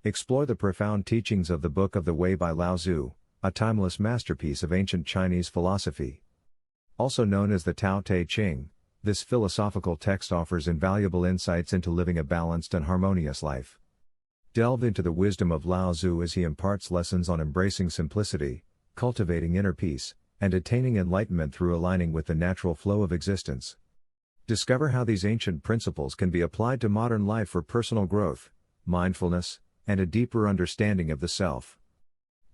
Explore the profound teachings of the Book of the Way by Lao Tzu, a timeless masterpiece of ancient Chinese philosophy. Also known as the Tao Te Ching, this philosophical text offers invaluable insights into living a balanced and harmonious life. Delve into the wisdom of Lao Tzu as he imparts lessons on embracing simplicity, cultivating inner peace, and attaining enlightenment through aligning with the natural flow of existence. Discover how these ancient principles can be applied to modern life for personal growth, mindfulness, and a deeper understanding of the self.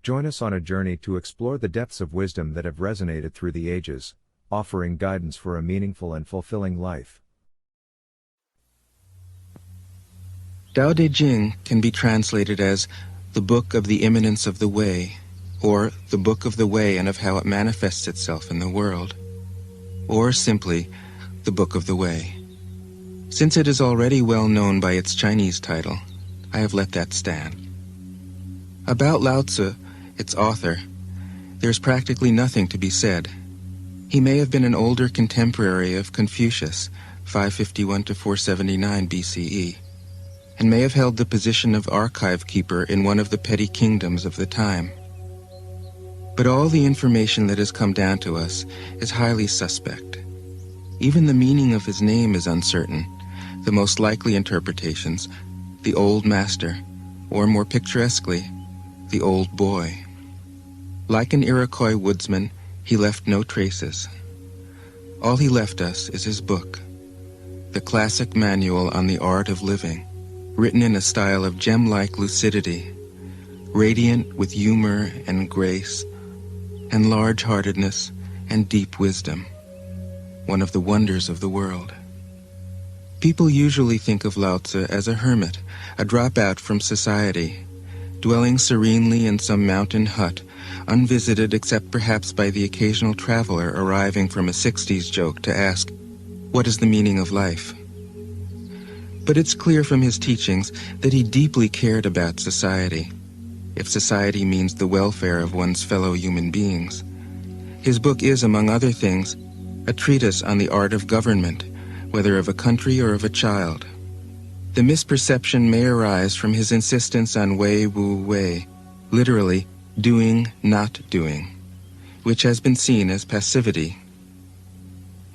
Join us on a journey to explore the depths of wisdom that have resonated through the ages, offering guidance for a meaningful and fulfilling life. Tao Te Ching can be translated as the Book of the Immanence of the Way, or the Book of the Way and of how it manifests itself in the world, or simply the Book of the Way. Since it is already well known by its Chinese title, I have let that stand. About Lao Tzu, its author, there's practically nothing to be said. He may have been an older contemporary of Confucius, 551 to 479 BCE, and may have held the position of archive keeper in one of the petty kingdoms of the time. But all the information that has come down to us is highly suspect. Even the meaning of his name is uncertain. The most likely interpretations, the Old Master, or more picturesquely, the Old Boy. Like an Iroquois woodsman, he left no traces. All he left us is his book, the classic manual on the art of living, written in a style of gem-like lucidity, radiant with humor and grace, and large-heartedness and deep wisdom, one of the wonders of the world. People usually think of Lao Tzu as a hermit, a dropout from society, dwelling serenely in some mountain hut, unvisited except perhaps by the occasional traveler arriving from a 60s joke to ask, "What is the meaning of life?" But it's clear from his teachings that he deeply cared about society, if society means the welfare of one's fellow human beings. His book is, among other things, a treatise on the art of government, whether of a country or of a child. The misperception may arise from his insistence on wei wu wei, literally doing, not doing, which has been seen as passivity.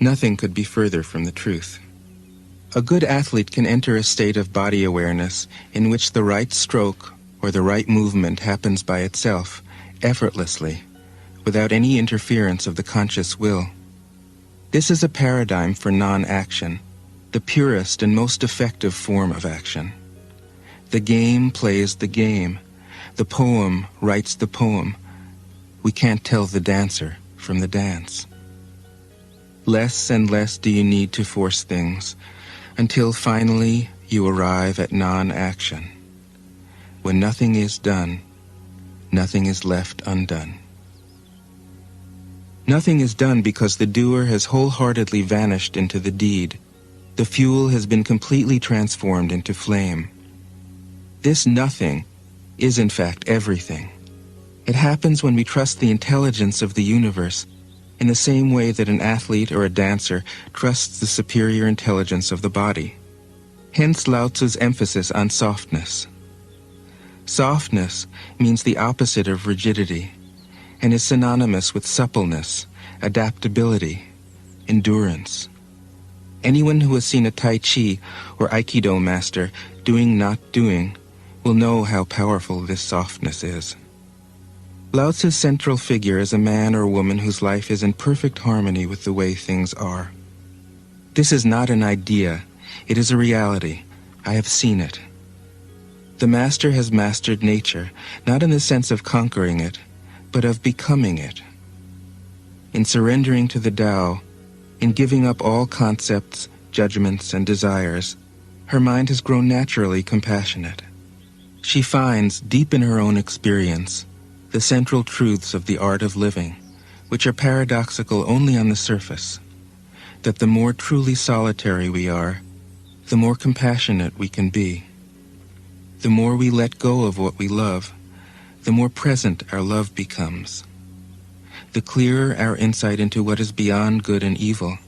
Nothing could be further from the truth. A good athlete can enter a state of body awareness in which the right stroke or the right movement happens by itself, effortlessly, without any interference of the conscious will. This is a paradigm for non-action, the purest and most effective form of action. The game plays the game. The poem writes the poem. We can't tell the dancer from the dance. Less and less do you need to force things, until finally you arrive at non-action. When nothing is done, nothing is left undone. Nothing is done because the doer has wholeheartedly vanished into the deed. The fuel has been completely transformed into flame. This nothing is in fact everything. It happens when we trust the intelligence of the universe in the same way that an athlete or a dancer trusts the superior intelligence of the body. Hence Lao Tzu's emphasis on softness. Softness means the opposite of rigidity and is synonymous with suppleness, adaptability, endurance. Anyone who has seen a Tai Chi or Aikido master doing not doing will know how powerful this softness is. Lao Tzu's central figure is a man or woman whose life is in perfect harmony with the way things are. This is not an idea, it is a reality. I have seen it. The master has mastered nature, not in the sense of conquering it, but of becoming it. In surrendering to the Tao, in giving up all concepts, judgments, and desires, her mind has grown naturally compassionate. She finds, deep in her own experience, the central truths of the art of living, which are paradoxical only on the surface, that the more truly solitary we are, the more compassionate we can be. The more we let go of what we love, the more present our love becomes. The clearer our insight into what is beyond good and evil,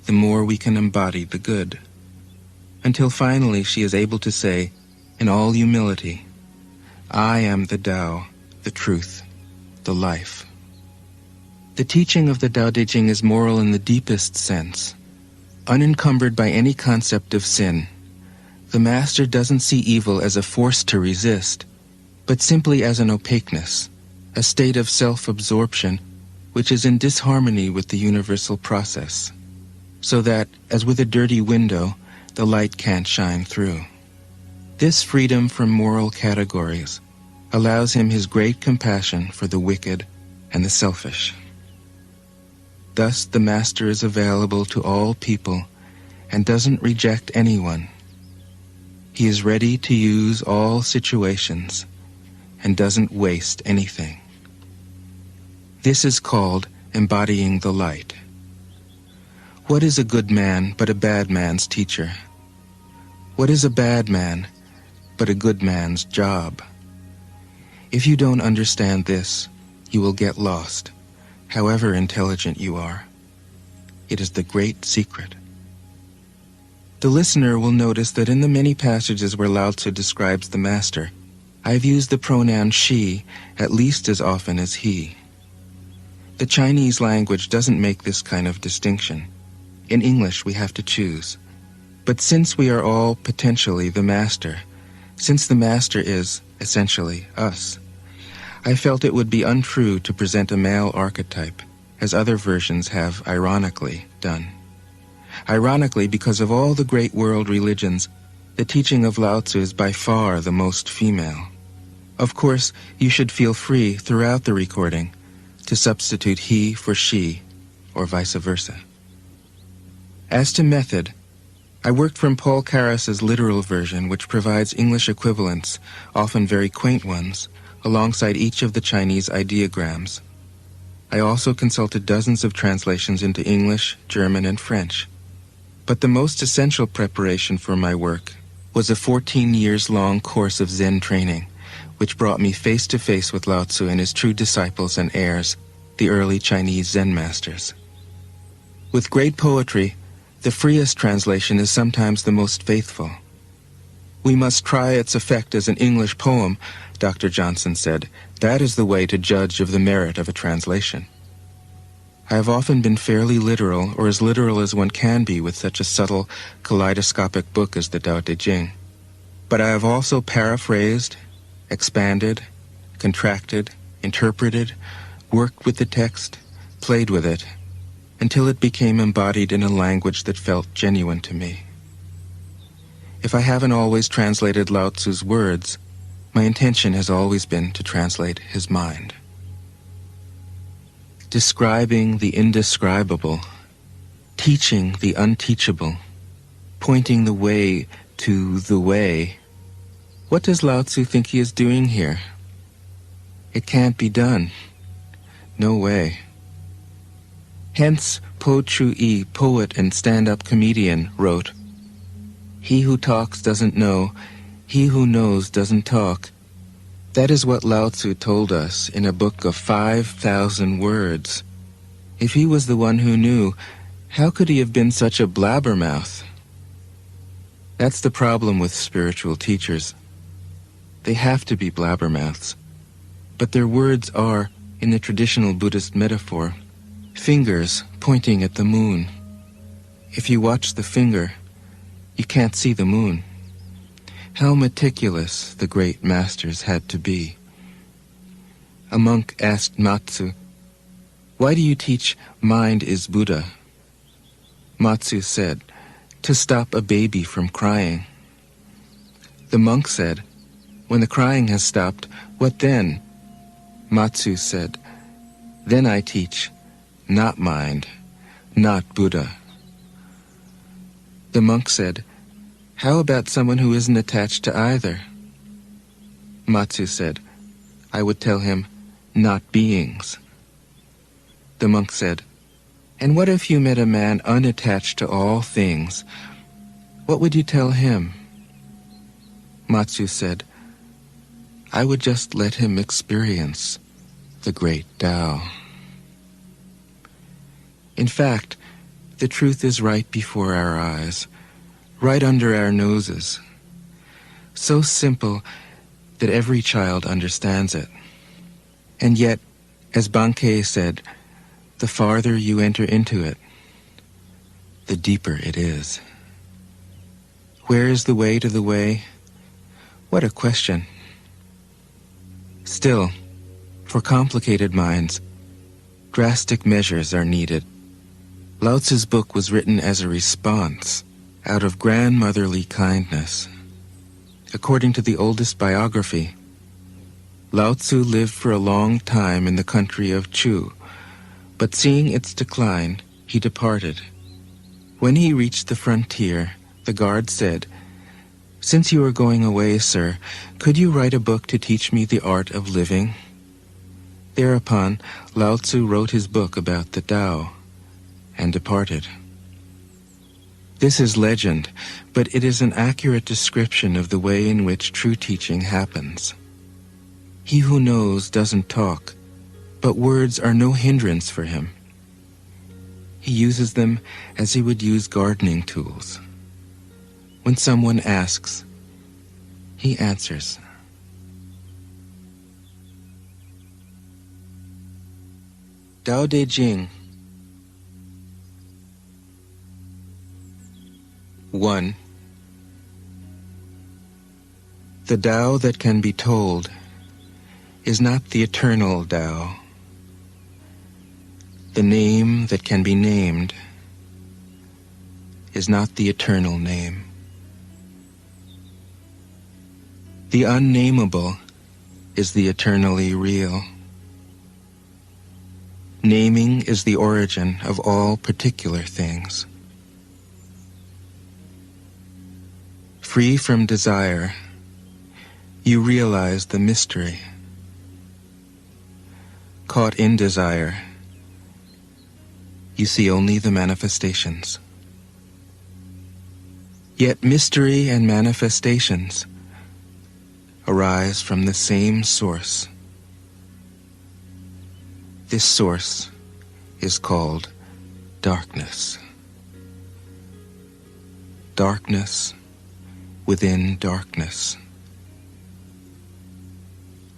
the more we can embody the good. Until finally she is able to say, in all humility, I am the Tao, the truth, the life. The teaching of the Tao Te Ching is moral in the deepest sense. Unencumbered by any concept of sin, the Master doesn't see evil as a force to resist, but simply as an opaqueness, a state of self-absorption which is in disharmony with the universal process, so that, as with a dirty window, the light can't shine through. This freedom from moral categories allows him his great compassion for the wicked and the selfish. Thus the Master is available to all people and doesn't reject anyone. He is ready to use all situations and doesn't waste anything. This is called embodying the light. What is a good man but a bad man's teacher? What is a bad man but a good man's job? If you don't understand this, you will get lost, however intelligent you are. It is the great secret. The listener will notice that in the many passages where Lao Tzu describes the Master, I've used the pronoun she at least as often as he. The Chinese language doesn't make this kind of distinction. In English, we have to choose. But since we are all potentially the Master, since the Master is, essentially, us, I felt it would be untrue to present a male archetype, as other versions have ironically done. Ironically, because of all the great world religions, the teaching of Lao Tzu is by far the most female. Of course, you should feel free throughout the recording to substitute he for she, or vice versa. As to method, I worked from Paul Carus's literal version, which provides English equivalents, often very quaint ones, alongside each of the Chinese ideograms. I also consulted dozens of translations into English, German, and French. But the most essential preparation for my work was a 14 years long course of Zen training, which brought me face to face with Lao Tzu and his true disciples and heirs, the early Chinese Zen masters. With great poetry, the freest translation is sometimes the most faithful. We must try its effect as an English poem, Dr. Johnson said. That is the way to judge of the merit of a translation. I have often been fairly literal, or as literal as one can be with such a subtle, kaleidoscopic book as the Tao Te Ching. But I have also paraphrased, expanded, contracted, interpreted, worked with the text, played with it, until it became embodied in a language that felt genuine to me. If I haven't always translated Lao Tzu's words, my intention has always been to translate his mind. Describing the indescribable, teaching the unteachable, pointing the way to the way. What does Lao Tzu think he is doing here? It can't be done. No way. Hence, Po Chu-yi, poet and stand-up comedian, wrote, "He who talks doesn't know, he who knows doesn't talk." That is what Lao Tzu told us in a book of 5,000 words. If he was the one who knew, how could he have been such a blabbermouth? That's the problem with spiritual teachers. They have to be blabbermouths. But their words are, in the traditional Buddhist metaphor, fingers pointing at the moon. If you watch the finger, you can't see the moon. How meticulous the great masters had to be. A monk asked Matsu, "Why do you teach mind is Buddha?" Matsu said, "To stop a baby from crying." The monk said, "When the crying has stopped, what then?" Matsu said, "Then I teach, not mind, not Buddha." The monk said, "How about someone who isn't attached to either?" Matsu said, "I would tell him, not beings." The monk said, "And what if you met a man unattached to all things? What would you tell him?" Matsu said, "I would just let him experience the great Tao." In fact, the truth is right before our eyes, right under our noses. So simple that every child understands it. And yet, as Bankei said, the farther you enter into it, the deeper it is. Where is the way to the way? What a question. Still, for complicated minds, drastic measures are needed. Lao Tzu's book was written as a response, out of grandmotherly kindness. According to the oldest biography, Lao Tzu lived for a long time in the country of Chu, but seeing its decline, he departed. When he reached the frontier, the guard said, "Since you are going away, sir, could you write a book to teach me the art of living?" Thereupon, Lao Tzu wrote his book about the Tao and departed. This is legend, but it is an accurate description of the way in which true teaching happens. He who knows doesn't talk, but words are no hindrance for him. He uses them as he would use gardening tools. When someone asks, he answers. Tao Te Ching. 1. The Tao that can be told is not the eternal Tao. The name that can be named is not the eternal name. The unnameable is the eternally real. Naming is the origin of all particular things. Free from desire, you realize the mystery. Caught in desire, you see only the manifestations. Yet mystery and manifestations arise from the same source. This source is called darkness. Darkness within darkness.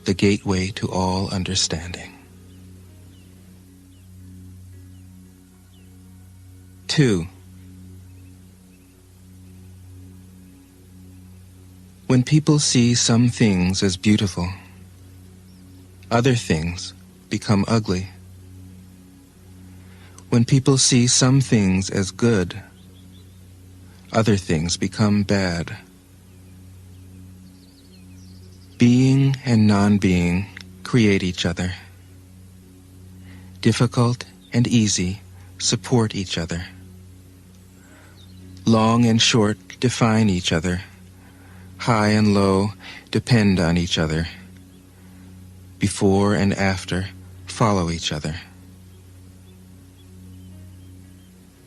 The gateway to all understanding. 2. When people see some things as beautiful, other things become ugly. When people see some things as good, other things become bad. Being and non-being create each other. Difficult and easy support each other. Long and short define each other. High and low depend on each other. Before and after follow each other.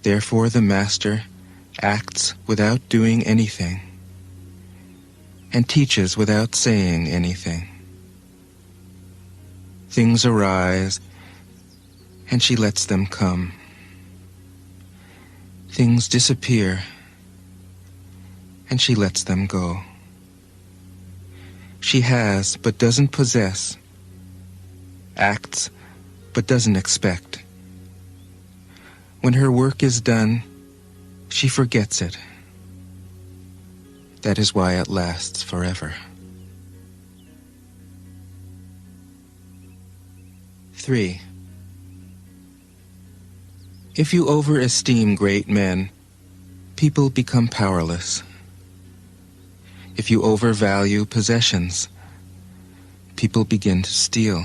Therefore the Master acts without doing anything and teaches without saying anything. Things arise and she lets them come. Things disappear and she lets them go. She has but doesn't possess, acts but doesn't expect. When her work is done, she forgets it. That is why it lasts forever. 3. If you overesteem great men, people become powerless. If you overvalue possessions, people begin to steal.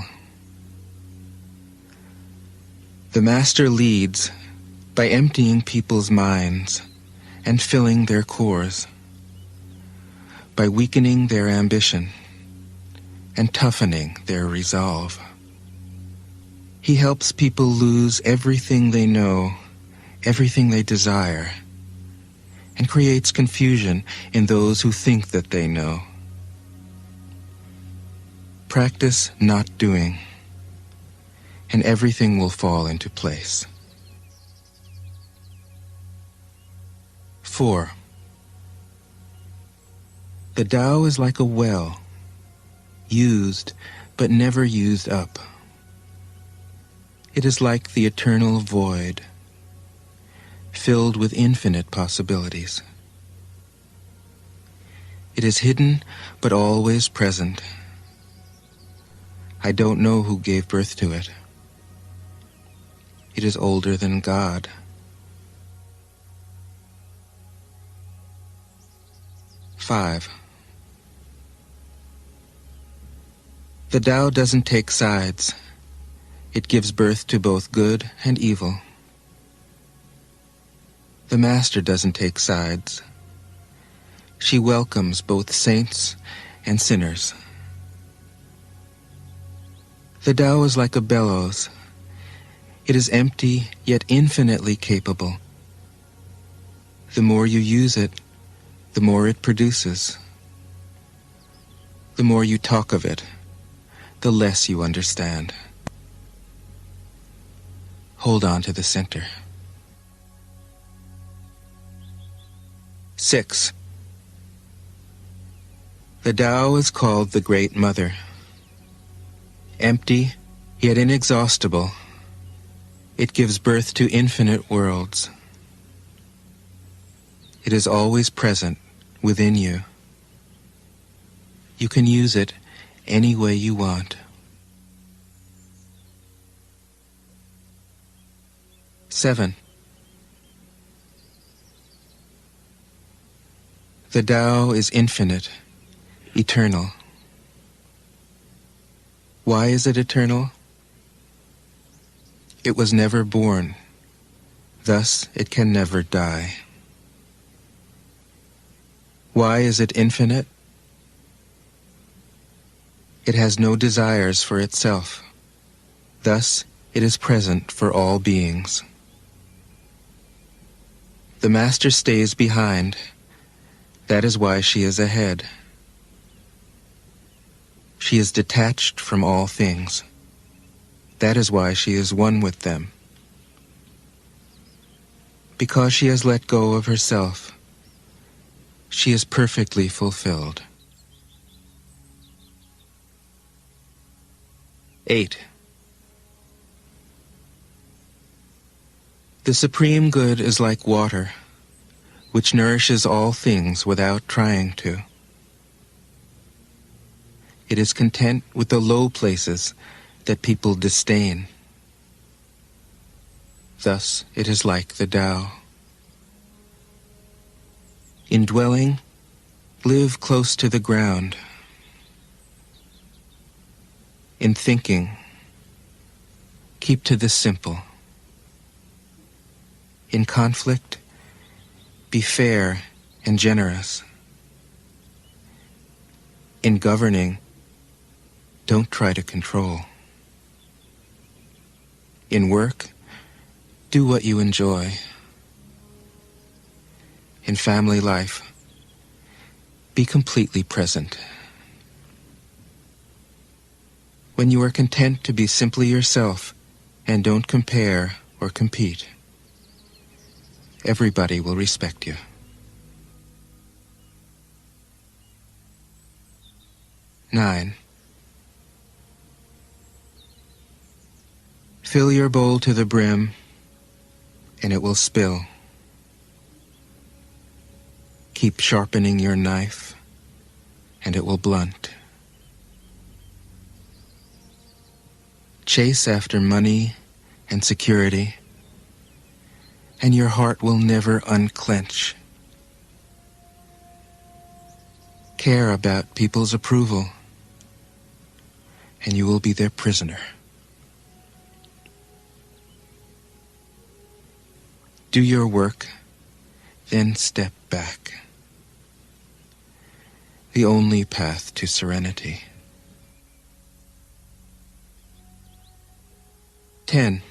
The Master leads by emptying people's minds and filling their cores, by weakening their ambition and toughening their resolve. He helps people lose everything they know, everything they desire, and creates confusion in those who think that they know. Practice not doing, and everything will fall into place. 4. The Tao is like a well. used but never used up. It is like the eternal void, filled with infinite possibilities. It is hidden but always present. I don't know who gave birth to it. It is older than God. Five. The Tao doesn't take sides. It gives birth to both good and evil. The Master doesn't take sides. She welcomes both saints and sinners. The Tao is like a bellows. It is empty yet infinitely capable. The more you use it, the more it produces. The more you talk of it, the less you understand. Hold on to the center. 6. The Tao is called the Great Mother. Empty, yet inexhaustible, it gives birth to infinite worlds. It is always present within you. You can use it any way you want. 7. The Tao is infinite, eternal. Why is it eternal? It was never born, thus it can never die. Why is it infinite? It has no desires for itself, thus it is present for all beings. The Master stays behind. That is why she is ahead. She is detached from all things. That is why she is one with them. Because she has let go of herself, she is perfectly fulfilled. 8. The Supreme Good is like water, which nourishes all things without trying to. It is content with the low places that people disdain. Thus it is like the Tao. In dwelling, live close to the ground. In thinking, keep to the simple. In conflict, be fair and generous. In governing, don't try to control. In work, do what you enjoy. In family life, be completely present. When you are content to be simply yourself and don't compare or compete, everybody will respect you. 9. Fill your bowl to the brim, and it will spill. Keep sharpening your knife, and it will blunt. Chase after money and security, and your heart will never unclench. Care about people's approval, and you will be their prisoner. Do your work, then step back. The only path to serenity. 10.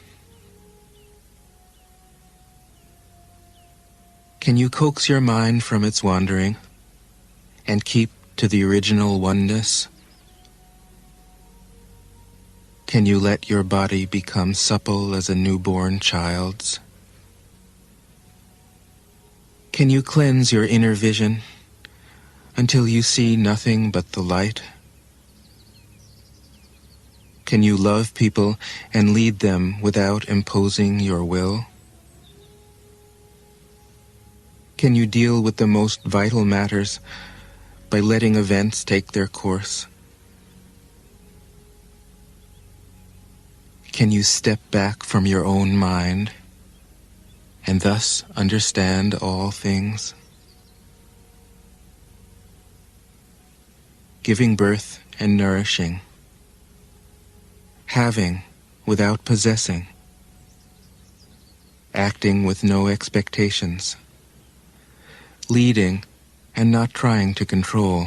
Can you coax your mind from its wandering and keep to the original oneness? Can you let your body become supple as a newborn child's? Can you cleanse your inner vision until you see nothing but the light? Can you love people and lead them without imposing your will? Can you deal with the most vital matters by letting events take their course? Can you step back from your own mind and thus understand all things? Giving birth and nourishing, having without possessing, acting with no expectations, leading and not trying to control.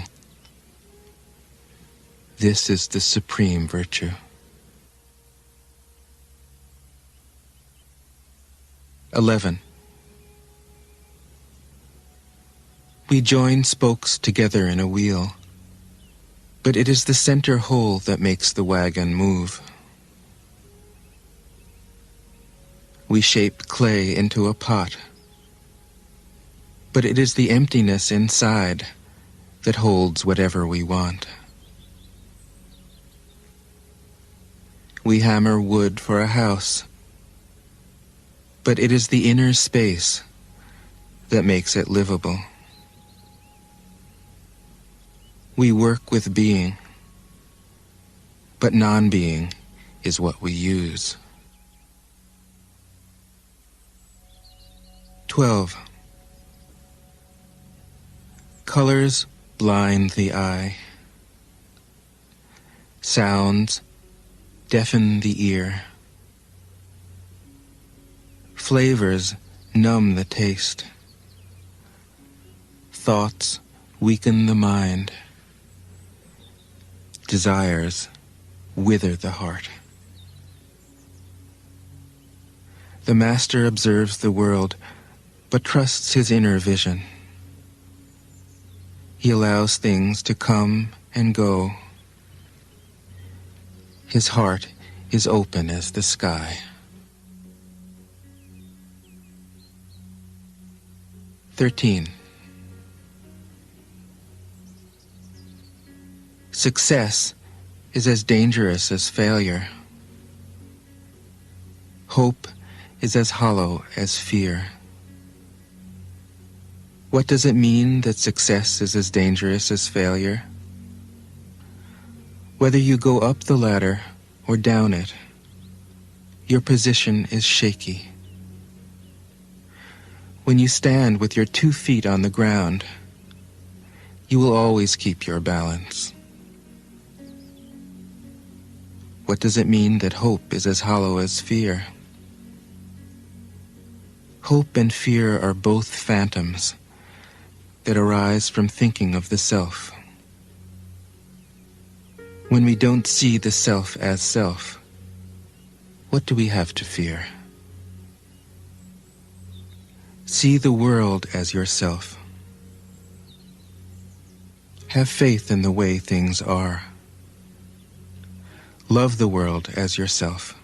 This is the supreme virtue. (11) We join spokes together in a wheel, but it is the center whole that makes the wagon move. We shape clay into a pot, but it is the emptiness inside that holds whatever we want. We hammer wood for a house, but it is the inner space that makes it livable. We work with being, but non-being is what we use. 12. Colors blind the eye. Sounds deafen the ear. Flavors numb the taste. Thoughts weaken the mind. Desires wither the heart. The master observes the world, but trusts his inner vision. He allows things to come and go. His heart is open as the sky. 13. Success is as dangerous as failure. Hope is as hollow as fear. What does it mean that success is as dangerous as failure? Whether you go up the ladder or down it, your position is shaky. When you stand with your 2 feet on the ground, you will always keep your balance. What does it mean that hope is as hollow as fear? Hope and fear are both phantoms that arise from thinking of the self. When we don't see the self as self, what do we have to fear? See the world as yourself. Have faith in the way things are. Love the world as yourself.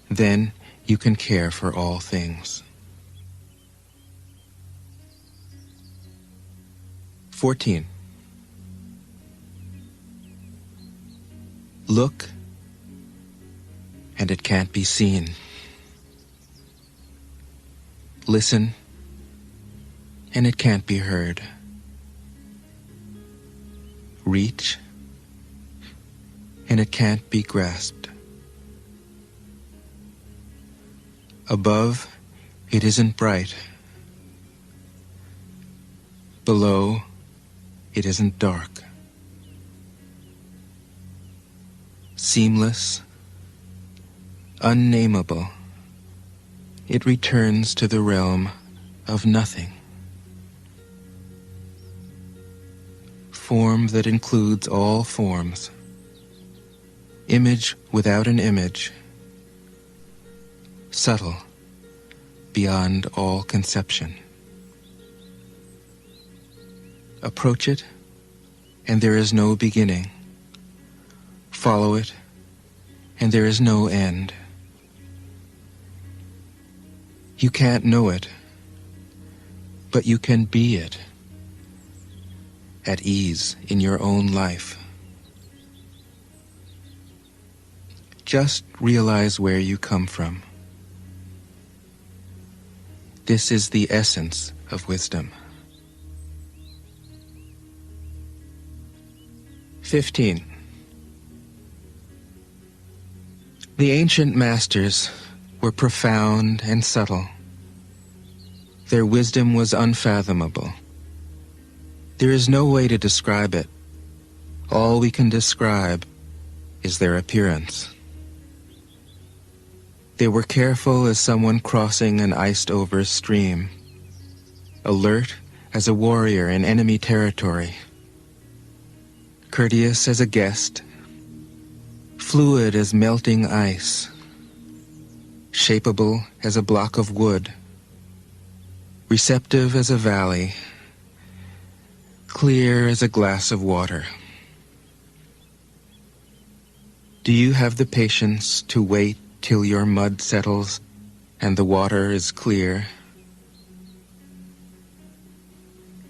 Then you can care for all things. 14. Look, and it can't be seen. Listen, and it can't be heard. Reach, and it can't be grasped. Above, it isn't bright. Below, it isn't dark. Seamless, unnameable, it returns to the realm of nothing. Form that includes all forms. Image without an image. Subtle, beyond all conception. Approach it, and there is no beginning. Follow it, and there is no end. You can't know it, but you can be it, at ease in your own life. Just realize where you come from. This is the essence of wisdom. 15. The ancient masters were profound and subtle. Their wisdom was unfathomable. There is no way to describe it. All we can describe is their appearance. They were careful as someone crossing an iced-over stream, alert as a warrior in enemy territory, courteous as a guest, fluid as melting ice, shapeable as a block of wood, receptive as a valley, clear as a glass of water. Do you have the patience to wait till your mud settles and the water is clear?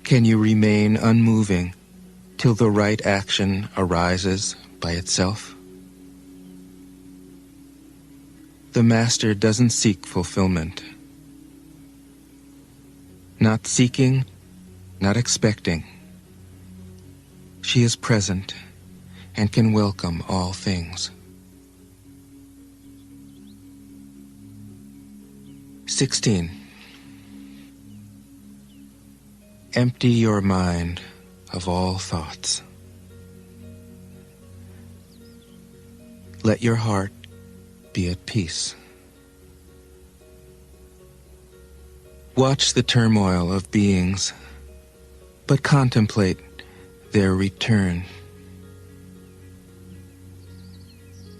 Can you remain unmoving till the right action arises by itself? The master doesn't seek fulfillment. Not seeking, not expecting. She is present and can welcome all things. 16. Empty your mind of all thoughts. Let your heart be at peace. Watch the turmoil of beings, but contemplate their return.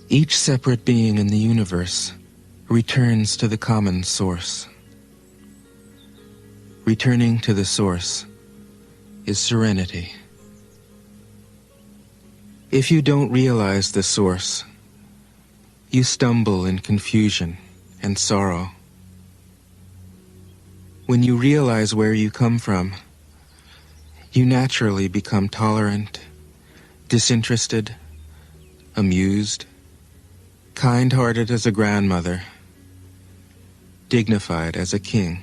Each separate being in the universe returns to the common source. Returning to the source is serenity. If you don't realize the source, you stumble in confusion and sorrow. When you realize where you come from, you naturally become tolerant, disinterested, amused, kind-hearted as a grandmother, dignified as a king.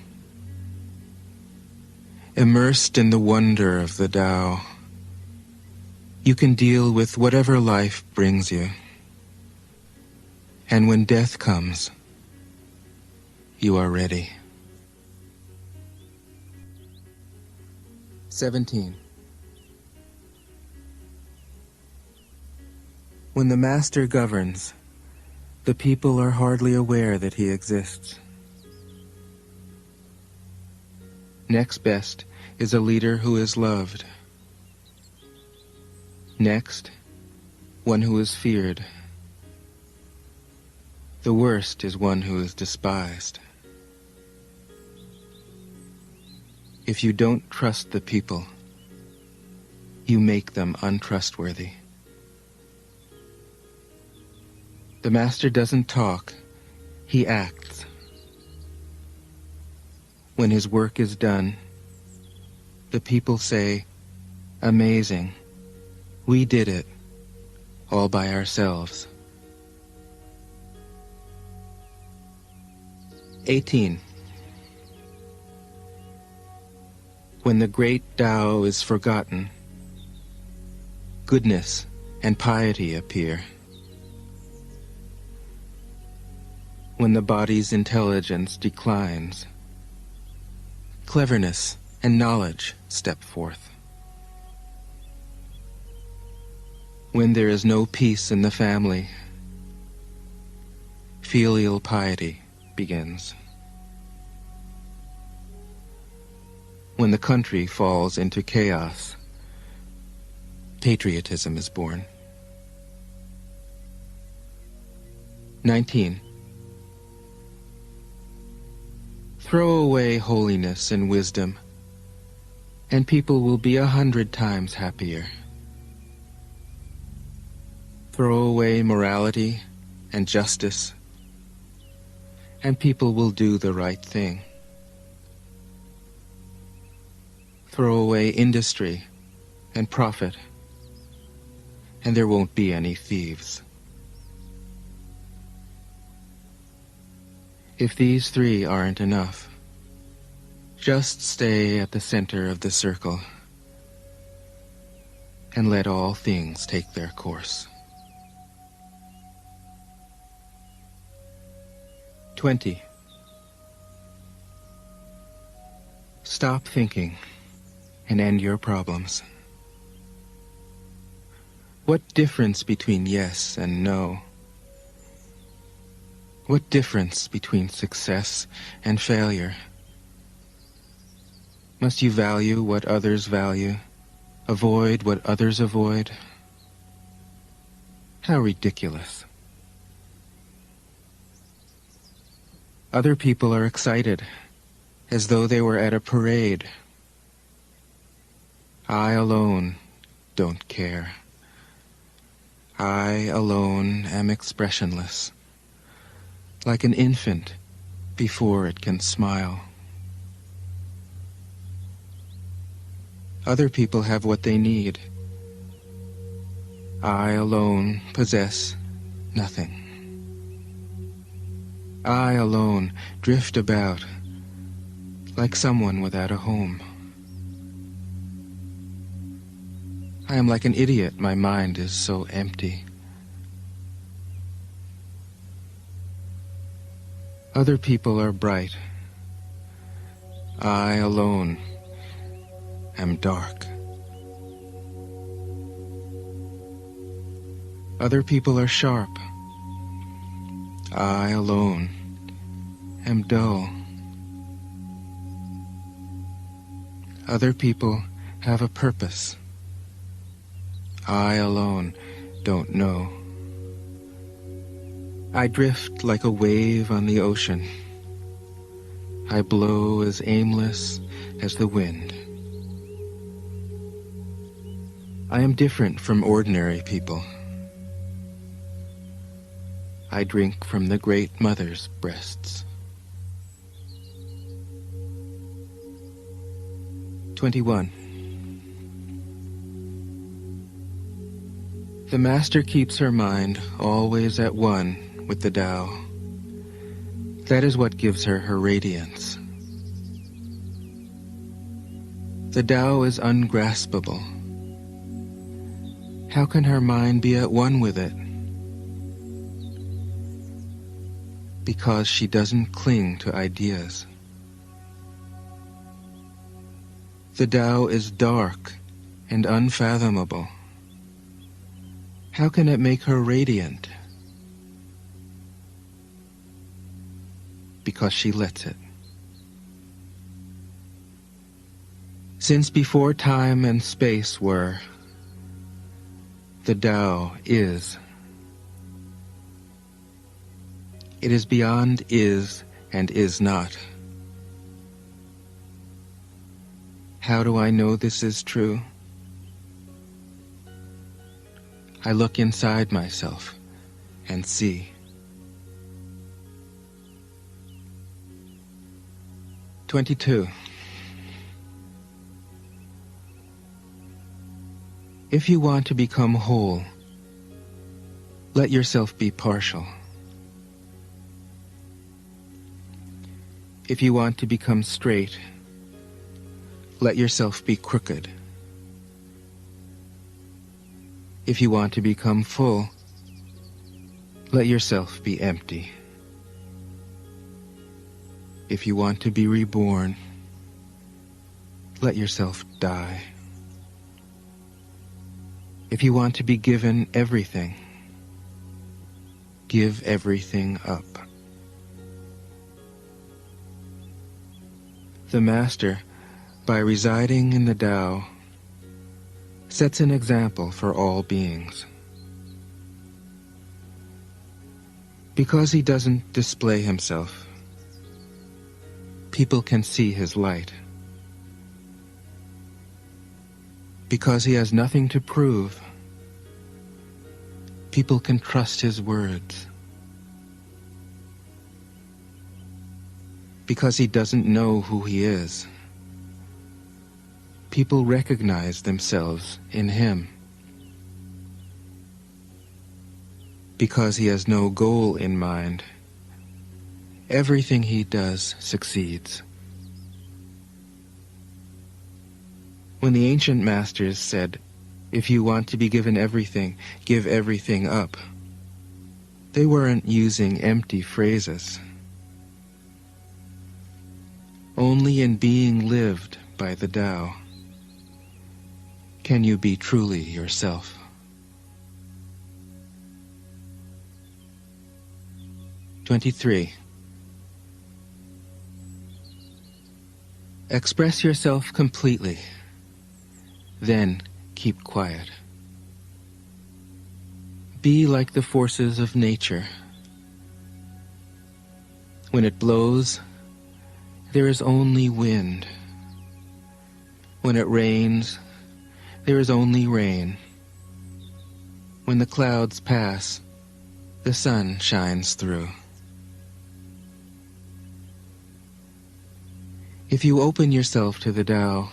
Immersed in the wonder of the Tao, you can deal with whatever life brings you. And when death comes, you are ready. 17. When the master governs, the people are hardly aware that he exists. Next best is a leader who is loved. Next, one who is feared. The worst is one who is despised. If you don't trust the people, you make them untrustworthy. The master doesn't talk, he acts. When his work is done, the people say, "Amazing, we did it, all by ourselves." 18. When the great Tao is forgotten, goodness and piety appear. When the body's intelligence declines, cleverness and knowledge step forth. When there is no peace in the family, filial piety begins. When the country falls into chaos, patriotism is born. 19. Throw away holiness and wisdom, and people will be 100 times happier. Throw away morality and justice, and people will do the right thing. Throw away industry and profit, and there won't be any thieves. If these three aren't enough, just stay at the center of the circle and let all things take their course. 20. Stop thinking and end your problems. What difference between yes and no? What difference between success and failure? Must you value what others value, avoid what others avoid? How ridiculous. Other people are excited, as though they were at a parade. I alone don't care. I alone am expressionless, like an infant before it can smile. Other people have what they need. I alone possess nothing. I alone drift about like someone without a home. I am like an idiot, my mind is so empty. Other people are bright. I alone am dark. Other people are sharp. I alone am dull. Other people have a purpose. I alone don't know. I drift like a wave on the ocean. I blow as aimless as the wind. I am different from ordinary people. I drink from the Great Mother's breasts. 21. The Master keeps her mind always at one with the Tao. That is what gives her her radiance. The Tao is ungraspable. How can her mind be at one with it? Because she doesn't cling to ideas. The Tao is dark and unfathomable. How can it make her radiant? Because she lets it. Since before time and space were, the Tao is. It is beyond is and is not. How do I know this is true? I look inside myself and see. 22. If you want to become whole, let yourself be partial. If you want to become straight, let yourself be crooked. If you want to become full, let yourself be empty. If you want to be reborn, let yourself die. If you want to be given everything, give everything up. The Master, by residing in the Tao, sets an example for all beings. Because he doesn't display himself, people can see his light. Because he has nothing to prove, people can trust his words. Because he doesn't know who he is, people recognize themselves in him. Because he has no goal in mind, everything he does succeeds. When the ancient masters said, "If you want to be given everything, give everything up," they weren't using empty phrases. Only in being lived by the Tao can you be truly yourself. (23) Express yourself completely, then keep quiet. Be like the forces of nature. When it blows, there is only wind. When it rains, there is only rain. When the clouds pass, the sun shines through. If you open yourself to the Tao,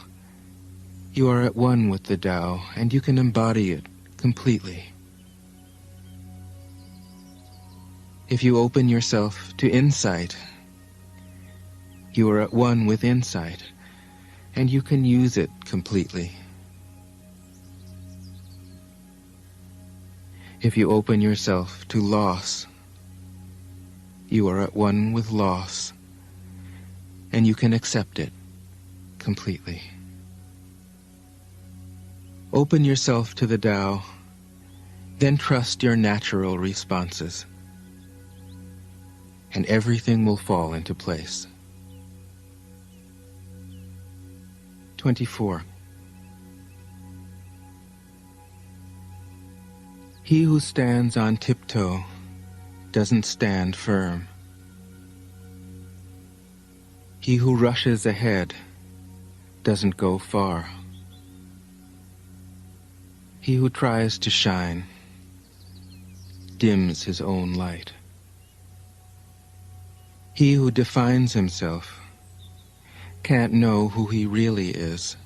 you are at one with the Tao, and you can embody it completely. If you open yourself to insight, you are at one with insight, and you can use it completely. If you open yourself to loss, you are at one with loss, and you can accept it completely. Open yourself to the Tao, then trust your natural responses, and everything will fall into place. 24. He who stands on tiptoe doesn't stand firm. He who rushes ahead doesn't go far. He who tries to shine dims his own light. He who defines himself can't know who he really is.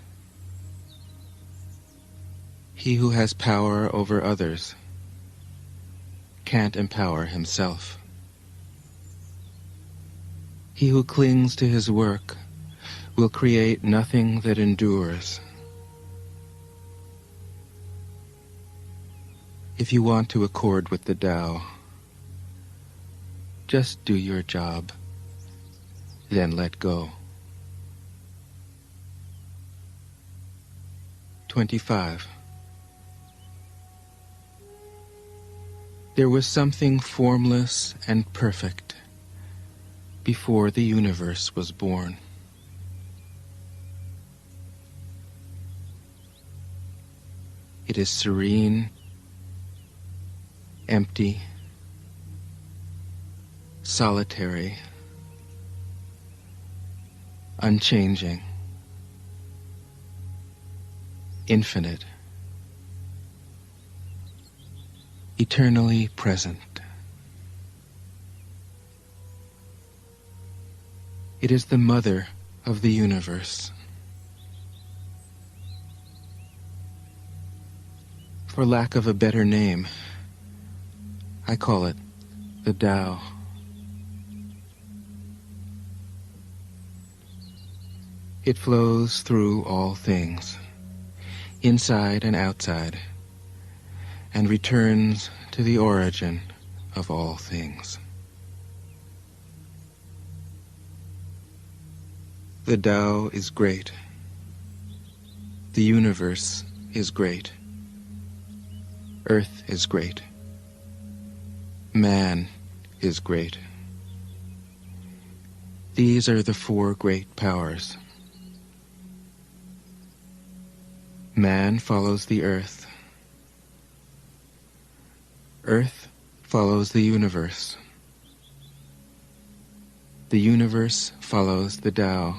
He who has power over others can't empower himself. He who clings to his work will create nothing that endures. If you want to accord with the Tao, just do your job, then let go. 25. There was something formless and perfect before the universe was born. It is serene, empty, solitary, unchanging, infinite, eternally present. It is the mother of the universe. For lack of a better name, I call it the Tao. It flows through all things, inside and outside, and returns to the origin of all things. The Tao is great. The universe is great. Earth is great. Man is great. These are the four great powers. Man follows the earth. Earth follows the universe. The universe follows the Tao.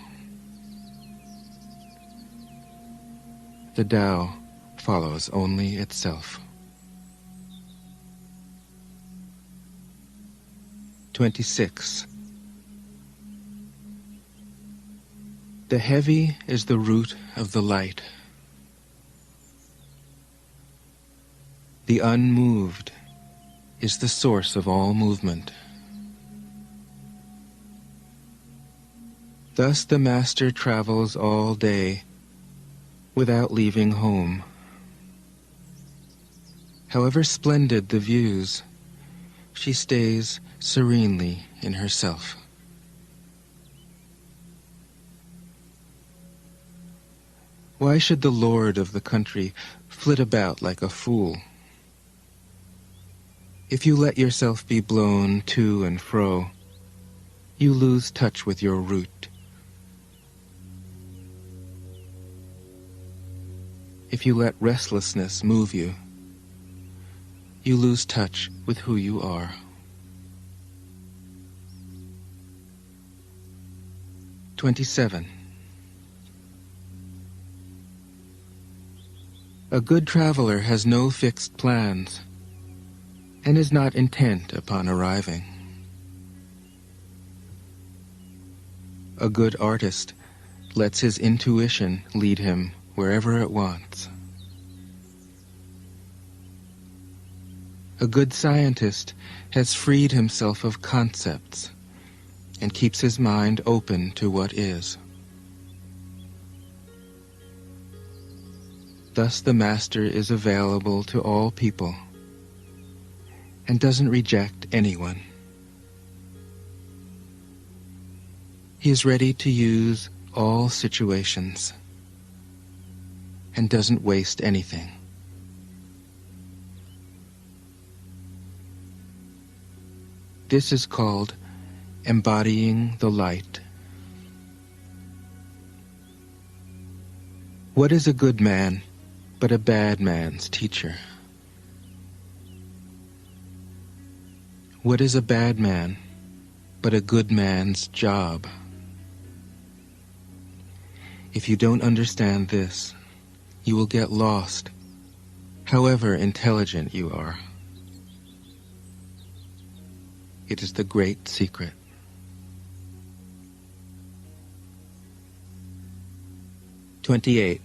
The Tao follows only itself. 26. The heavy is the root of the light. The unmoved is the source of all movement. Thus the master travels all day without leaving home. However splendid the views, she stays serenely in herself. Why should the lord of the country flit about like a fool? If you let yourself be blown to and fro, you lose touch with your root. If you let restlessness move you, you lose touch with who you are. (27) A good traveler has no fixed plans and is not intent upon arriving. A good artist lets his intuition lead him wherever it wants. A good scientist has freed himself of concepts and keeps his mind open to what is. Thus the master is available to all people and doesn't reject anyone. He is ready to use all situations and doesn't waste anything. This is called embodying the light. What is a good man but a bad man's teacher? What is a bad man but a good man's job? If you don't understand this, you will get lost, however intelligent you are. It is the great secret. (28)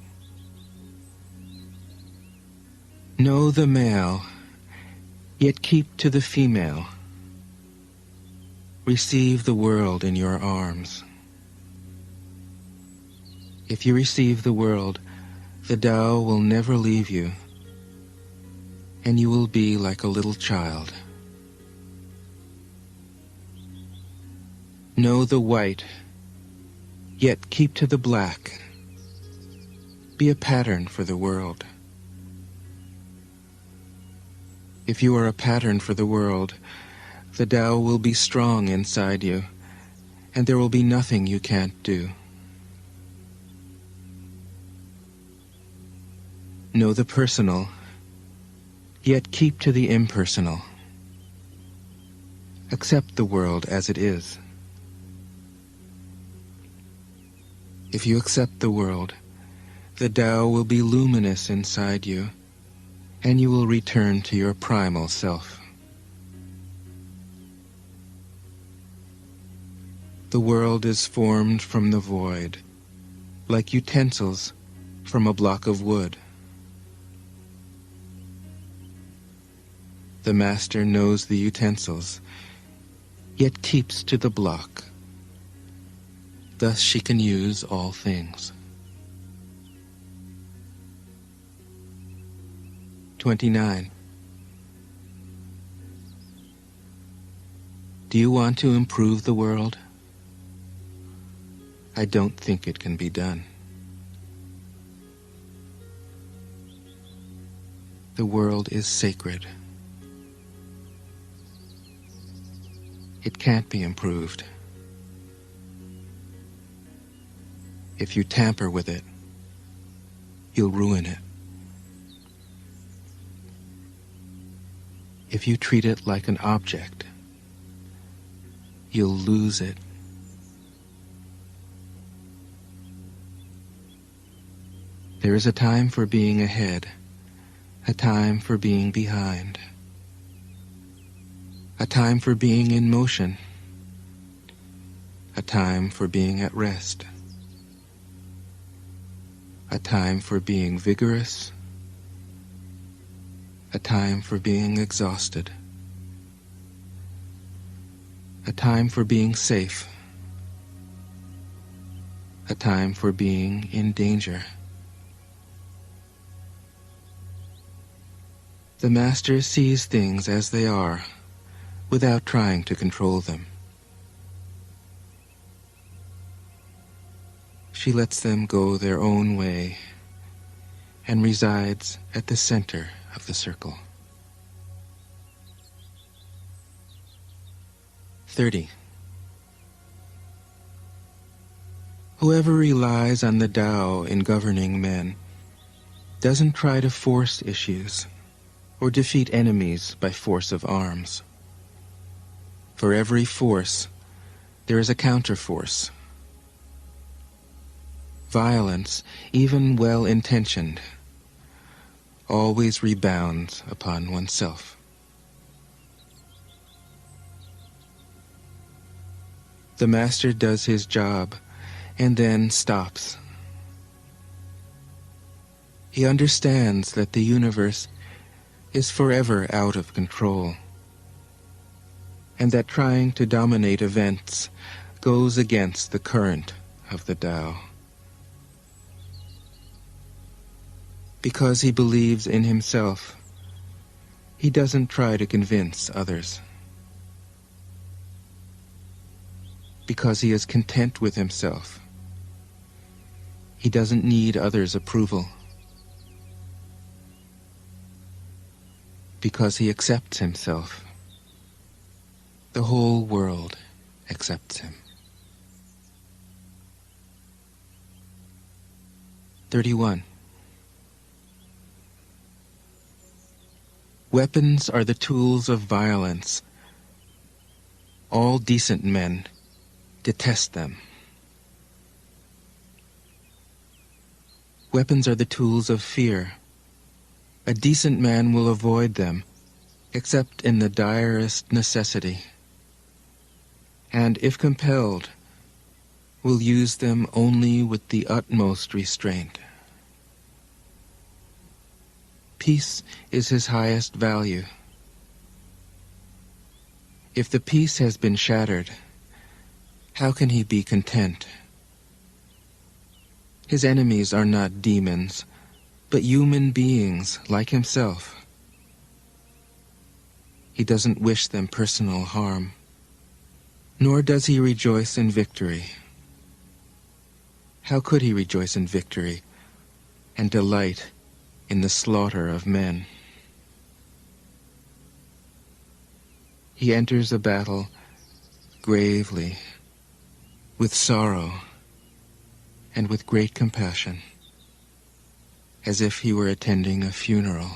Know the male, yet keep to the female. Receive the world in your arms. If you receive the world, the Tao will never leave you, and you will be like a little child. Know the white, yet keep to the black. Be a pattern for the world. If you are a pattern for the world, the Tao will be strong inside you, and there will be nothing you can't do. Know the personal, yet keep to the impersonal. Accept the world as it is. If you accept the world, the Tao will be luminous inside you, and you will return to your primal self. The world is formed from the void, like utensils from a block of wood. The master knows the utensils, yet keeps to the block. Thus she can use all things. 29. Do you want to improve the world? I don't think it can be done. The world is sacred. It can't be improved. If you tamper with it, you'll ruin it. If you treat it like an object, you'll lose it. There is a time for being ahead, a time for being behind, a time for being in motion, a time for being at rest, a time for being vigorous, a time for being exhausted, a time for being safe, a time for being in danger. The Master sees things as they are, without trying to control them. She lets them go their own way and resides at the center of the circle. 30. Whoever relies on the Tao in governing men doesn't try to force issues or defeat enemies by force of arms. For every force, there is a counterforce. Violence, even well-intentioned, always rebounds upon oneself. The Master does his job and then stops. He understands that the universe is forever out of control, and that trying to dominate events goes against the current of the Tao. Because he believes in himself, he doesn't try to convince others. Because he is content with himself, he doesn't need others' approval. Because he accepts himself, the whole world accepts him. 31. Weapons are the tools of violence. All decent men detest them. Weapons are the tools of fear. A decent man will avoid them, except in the direst necessity, and if compelled, will use them only with the utmost restraint. Peace is his highest value. If the peace has been shattered, how can he be content? His enemies are not demons, but human beings like himself. He doesn't wish them personal harm, nor does he rejoice in victory. How could he rejoice in victory and delight in the slaughter of men? He enters a battle gravely, with sorrow, and with great compassion, as if he were attending a funeral.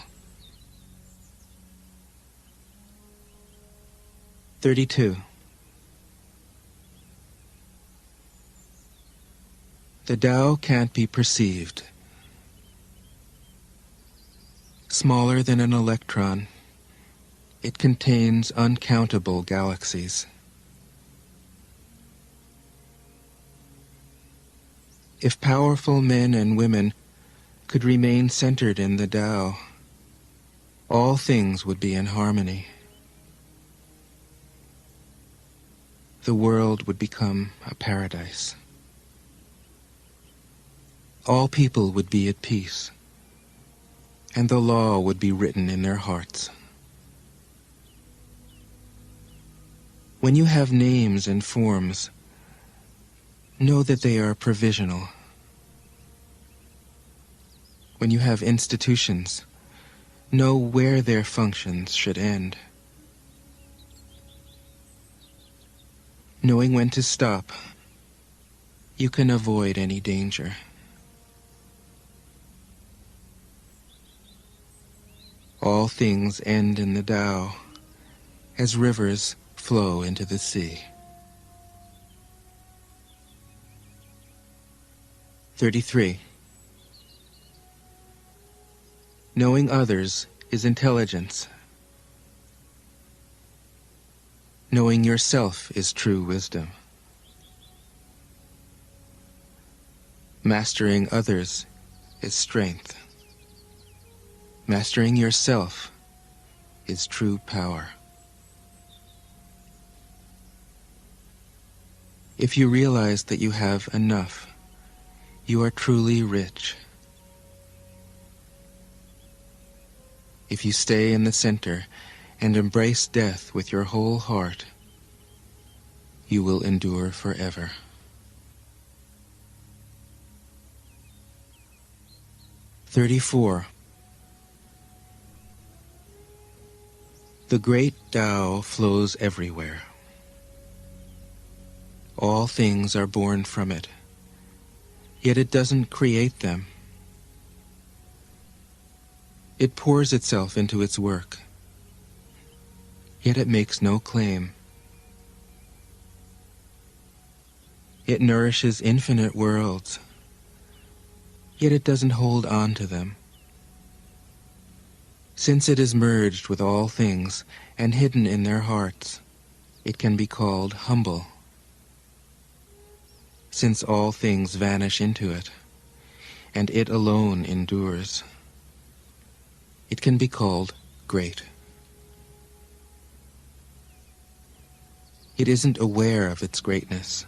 32. The Tao can't be perceived. Smaller than an electron, it contains uncountable galaxies. If powerful men and women could remain centered in the Tao, all things would be in harmony. The world would become a paradise. All people would be at peace, and the law would be written in their hearts. When you have names and forms, know that they are provisional. When you have institutions, know where their functions should end. Knowing when to stop, you can avoid any danger. All things end in the Tao, as rivers flow into the sea. 33. Knowing others is intelligence. Knowing yourself is true wisdom. Mastering others is strength. Mastering yourself is true power. If you realize that you have enough, you are truly rich. If you stay in the center and embrace death with your whole heart, you will endure forever. (34) The great Tao flows everywhere. All things are born from it, yet it doesn't create them. It pours itself into its work, yet it makes no claim. It nourishes infinite worlds, yet it doesn't hold on to them. Since it is merged with all things and hidden in their hearts, it can be called humble. Since all things vanish into it, and it alone endures, it can be called great. It isn't aware of its greatness.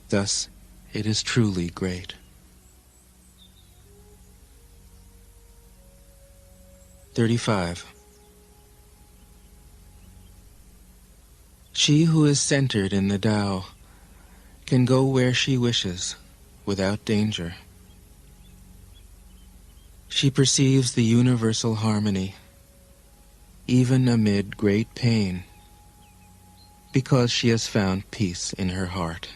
Thus, it is truly great. (35) She who is centered in the Tao can go where she wishes without danger. She perceives the universal harmony, even amid great pain, because she has found peace in her heart.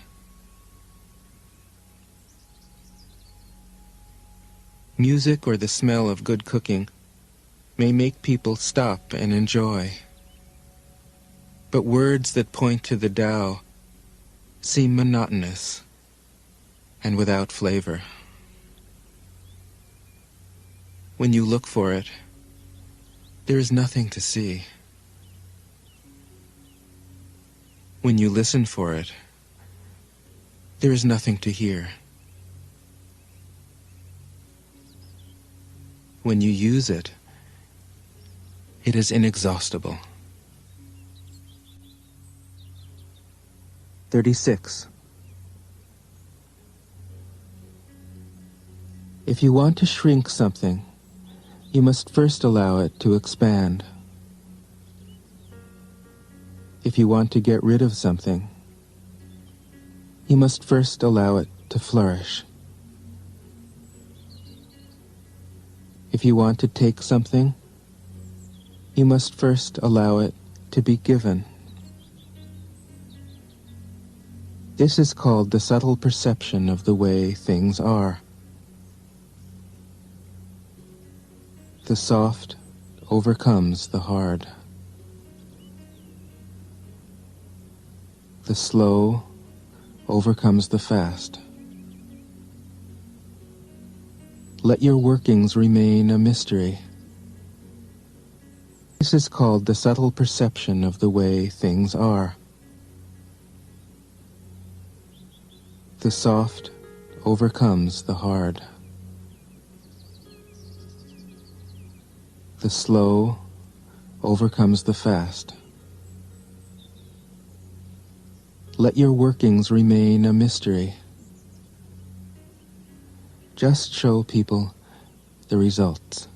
Music or the smell of good cooking may make people stop and enjoy, but words that point to the Tao seem monotonous and without flavor. When you look for it, there is nothing to see. When you listen for it, there is nothing to hear. When you use it, it is inexhaustible. 36. If you want to shrink something, you must first allow it to expand. If you want to get rid of something, you must first allow it to flourish. If you want to take something, you must first allow it to be given. This is called the subtle perception of the way things are. The soft overcomes the hard. The slow overcomes the fast. Let your workings remain a mystery. This is called the subtle perception of the way things are. The soft overcomes the hard. The slow overcomes the fast. Let your workings remain a mystery. Just show people the results.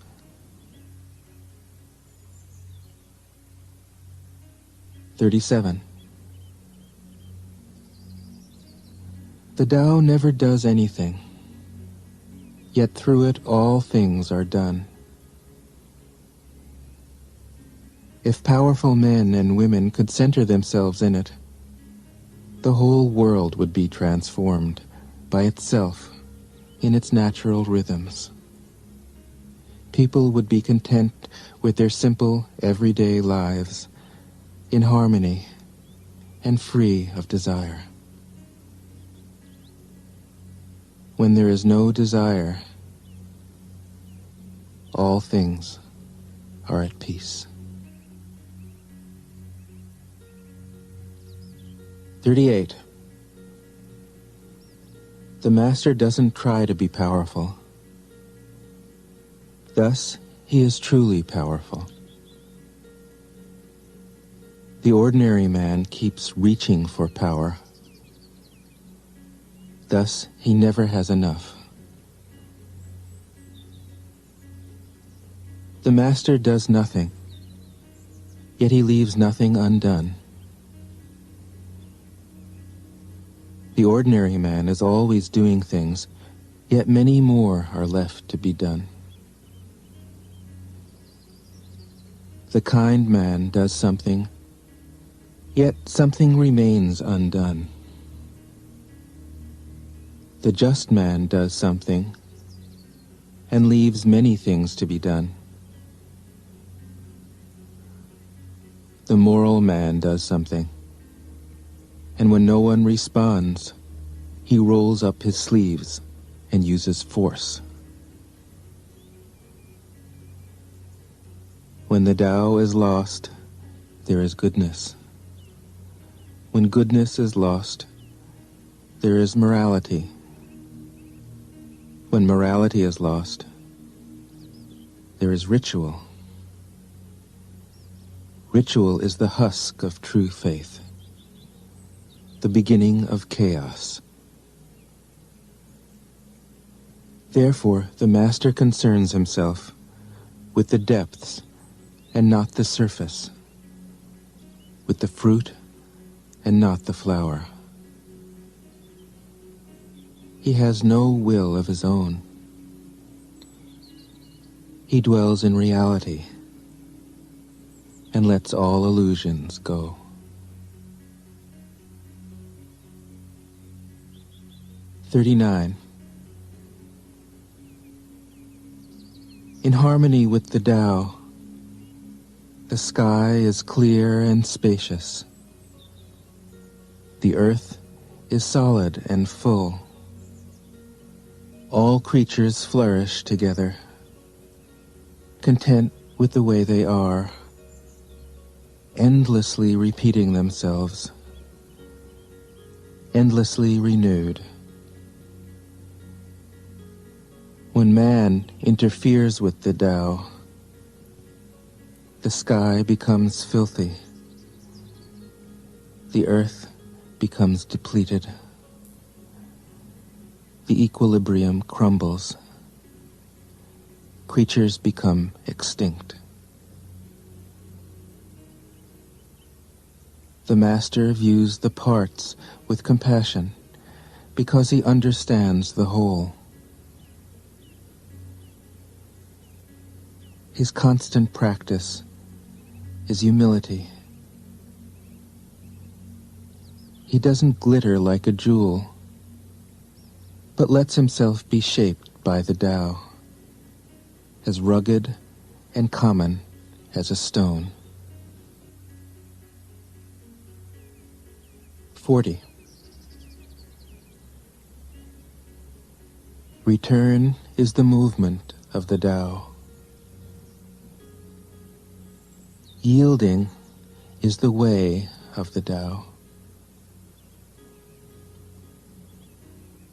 (37) The Tao never does anything, yet through it all things are done. If powerful men and women could center themselves in it, the whole world would be transformed by itself in its natural rhythms. People would be content with their simple, everyday lives, in harmony and free of desire. When there is no desire, all things are at peace. 38. The Master doesn't try to be powerful. Thus, he is truly powerful. The ordinary man keeps reaching for power. Thus, he never has enough. The master does nothing, yet he leaves nothing undone. The ordinary man is always doing things, yet many more are left to be done. The kind man does something, yet something remains undone. The just man does something, and leaves many things to be done. The moral man does something, and when no one responds, he rolls up his sleeves and uses force. When the Tao is lost, there is goodness. When goodness is lost, there is morality. When morality is lost, there is ritual. Ritual is the husk of true faith, the beginning of chaos. Therefore, the master concerns himself with the depths and not the surface, with the fruit and not the flower. He has no will of his own. He dwells in reality and lets all illusions go. (39) In harmony with the Tao, the sky is clear and spacious. The earth is solid and full. All creatures flourish together, content with the way they are, endlessly repeating themselves, endlessly renewed. When man interferes with the Tao, the sky becomes filthy, the earth becomes depleted, the equilibrium crumbles, creatures become extinct. The master views the parts with compassion because he understands the whole. His constant practice is humility. He doesn't glitter like a jewel, but lets himself be shaped by the Tao, as rugged and common as a stone. 40. Return is the movement of the Tao. Yielding is the way of the Tao.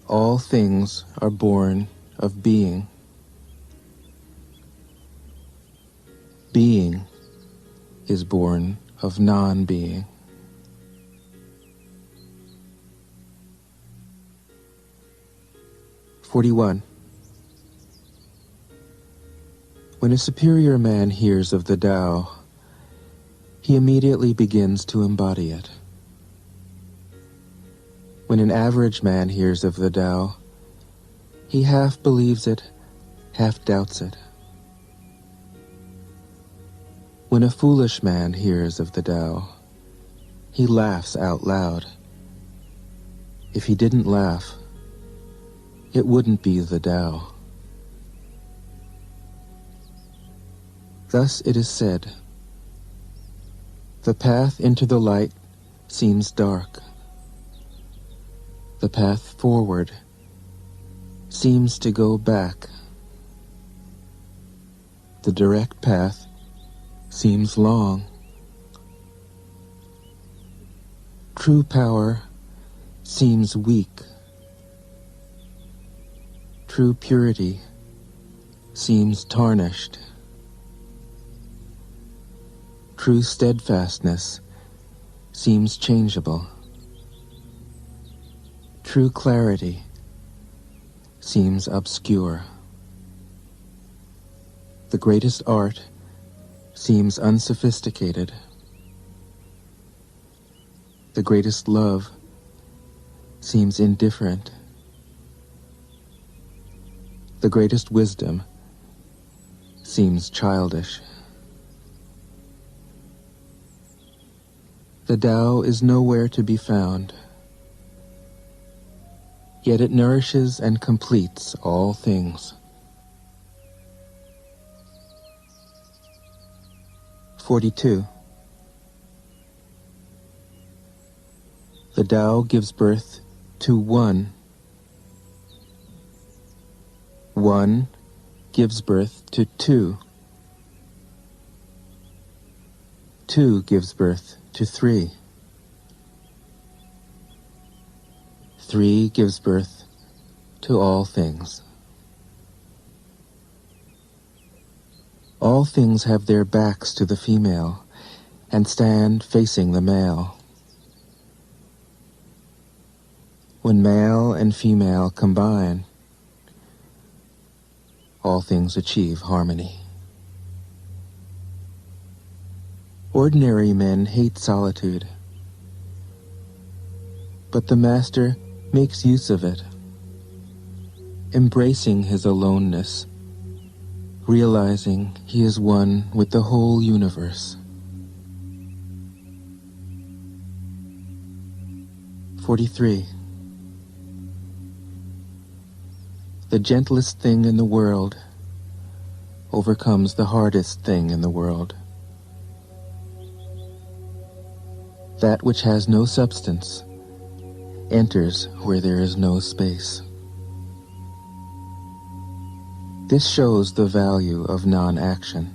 All things are born of being. Being is born of non-being. (41) When a superior man hears of the Tao, he immediately begins to embody it. When an average man hears of the Tao, he half believes it, half doubts it. When a foolish man hears of the Tao, he laughs out loud. If he didn't laugh, it wouldn't be the Tao. Thus it is said, the path into the light seems dark. The path forward seems to go back. The direct path seems long. True power seems weak. True purity seems tarnished. True steadfastness seems changeable. True clarity seems obscure. The greatest art seems unsophisticated. The greatest love seems indifferent. The greatest wisdom seems childish. The Tao is nowhere to be found, yet it nourishes and completes all things. 42. The Tao gives birth to one. One gives birth to two. Two gives birth to three. Three gives birth to all things. All things have their backs to the female and stand facing the male. When male and female combine, all things achieve harmony. Ordinary men hate solitude, but the Master makes use of it, embracing his aloneness, realizing he is one with the whole universe. 43. The gentlest thing in the world overcomes the hardest thing in the world. That which has no substance enters where there is no space. This shows the value of non-action.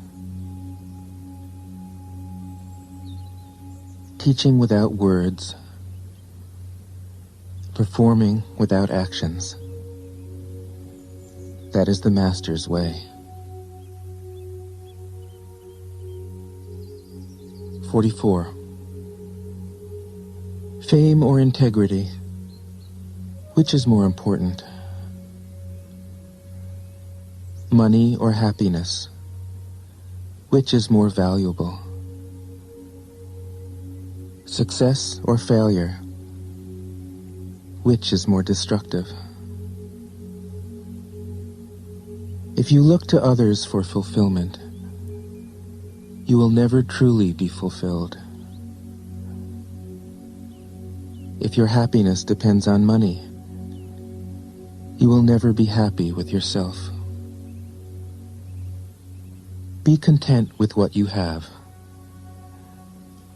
Teaching without words, performing without actions. That is the Master's way. 44. Fame or integrity, which is more important? Money or happiness, which is more valuable? Success or failure, which is more destructive? If you look to others for fulfillment, you will never truly be fulfilled. If your happiness depends on money, you will never be happy with yourself. Be content with what you have.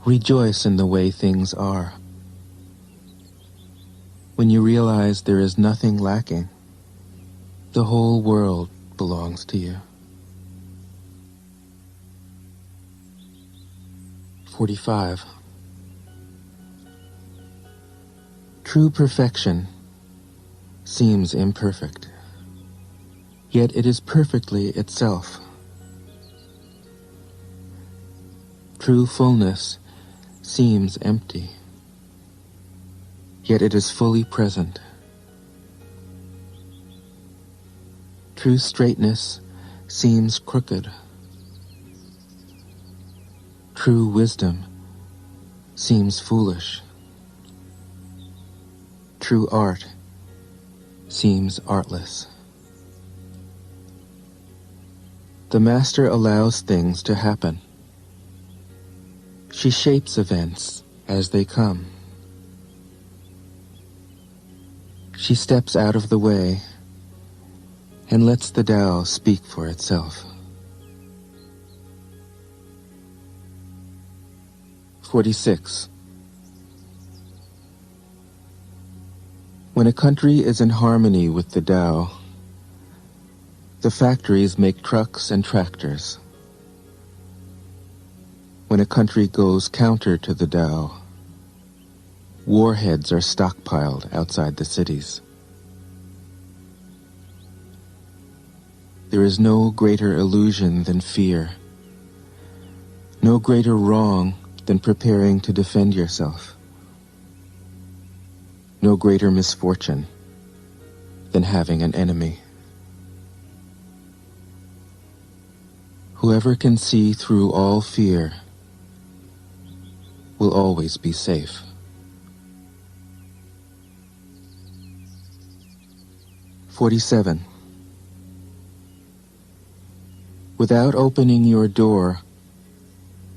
Rejoice in the way things are. When you realize there is nothing lacking, the whole world belongs to you. 45. True perfection seems imperfect, yet it is perfectly itself. True fullness seems empty, yet it is fully present. True straightness seems crooked. True wisdom seems foolish. True art seems artless. The Master allows things to happen. She shapes events as they come. She steps out of the way and lets the Tao speak for itself. 46. When a country is in harmony with the Tao, the factories make trucks and tractors. When a country goes counter to the Tao, warheads are stockpiled outside the cities. There is no greater illusion than fear, no greater wrong than preparing to defend yourself, no greater misfortune than having an enemy. Whoever can see through all fear will always be safe. "47. Without opening your door,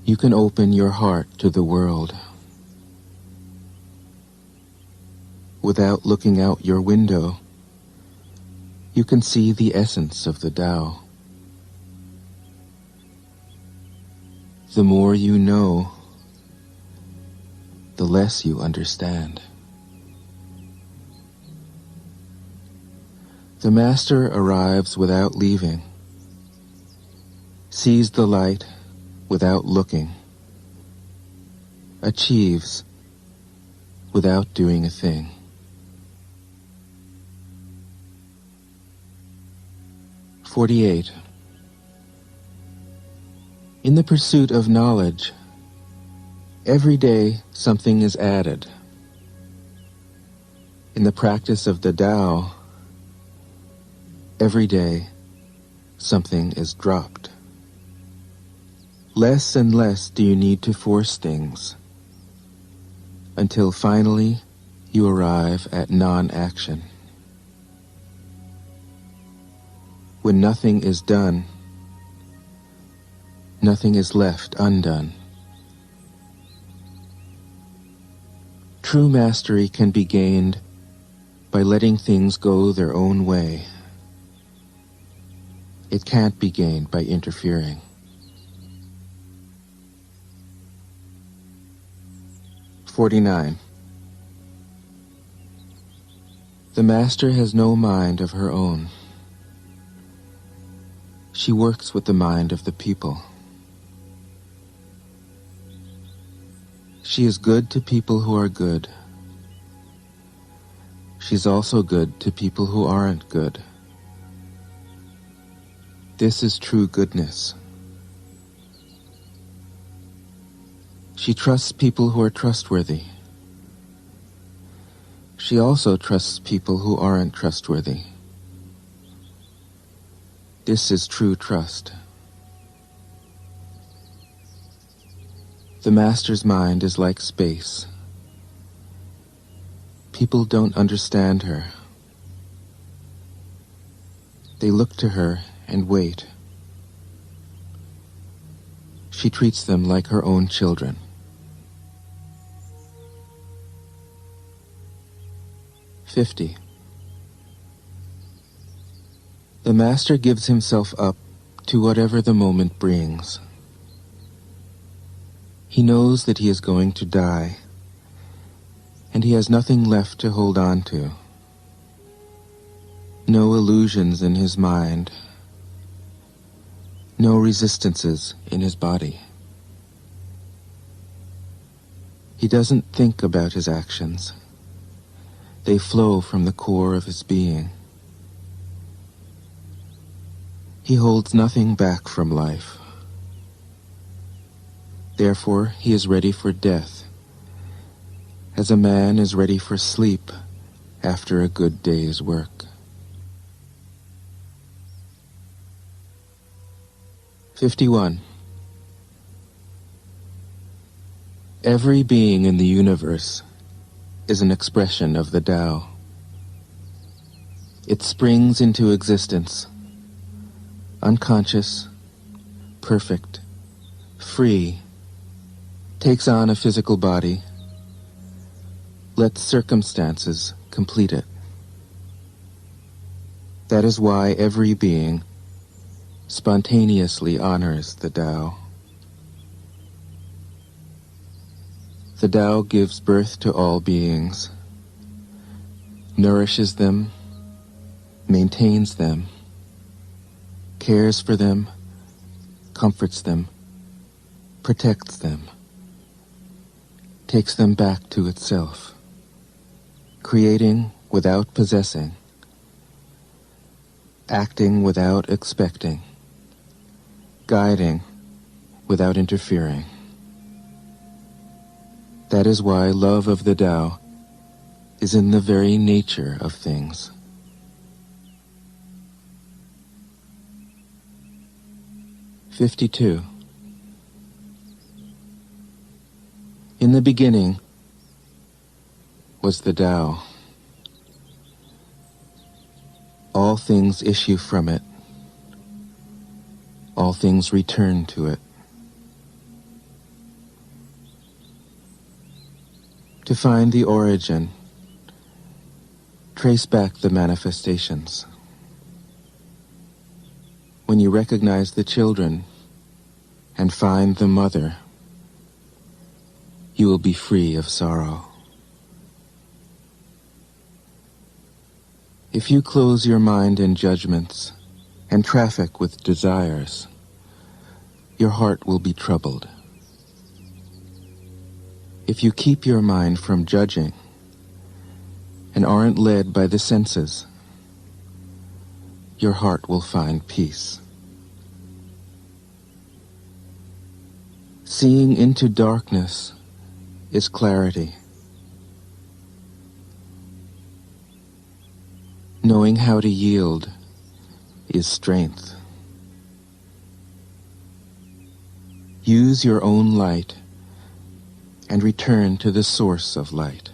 you can open your heart to the world. Without looking out your window, you can see the essence of the Tao. The more you know, the less you understand. The Master arrives without leaving, sees the light without looking, achieves without doing a thing. 48. In the pursuit of knowledge, every day something is added. In the practice of the Tao, every day something is dropped. Less and less do you need to force things, until finally you arrive at non-action. When nothing is done, nothing is left undone. True mastery can be gained by letting things go their own way. It can't be gained by interfering. "49. The Master has no mind of her own. She works with the mind of the people. She is good to people who are good. She's also good to people who aren't good. This is true goodness. She trusts people who are trustworthy. She also trusts people who aren't trustworthy. This is true trust. The Master's mind is like space. People don't understand her. They look to her and wait. She treats them like her own children. 50. The Master gives himself up to whatever the moment brings. He knows that he is going to die, and he has nothing left to hold on to. No illusions in his mind, no resistances in his body. He doesn't think about his actions. They flow from the core of his being. He holds nothing back from life. Therefore, he is ready for death, as a man is ready for sleep after a good day's work. 51. Every being in the universe is an expression of the Tao. It springs into existence, unconscious, perfect, free, takes on a physical body, lets circumstances complete it. That is why every being spontaneously honors the Tao. The Tao gives birth to all beings, nourishes them, maintains them, cares for them, comforts them, protects them, takes them back to itself, creating without possessing, acting without expecting, guiding without interfering. That is why love of the Tao is in the very nature of things. 52. In the beginning was the Tao. All things issue from it. All things return to it. To find the origin, trace back the manifestations. When you recognize the children and find the mother, you will be free of sorrow. If you close your mind in judgments and traffic with desires, your heart will be troubled. If you keep your mind from judging and aren't led by the senses, your heart will find peace. Seeing into darkness is clarity. Knowing how to yield is strength. Use your own light and return to the source of light.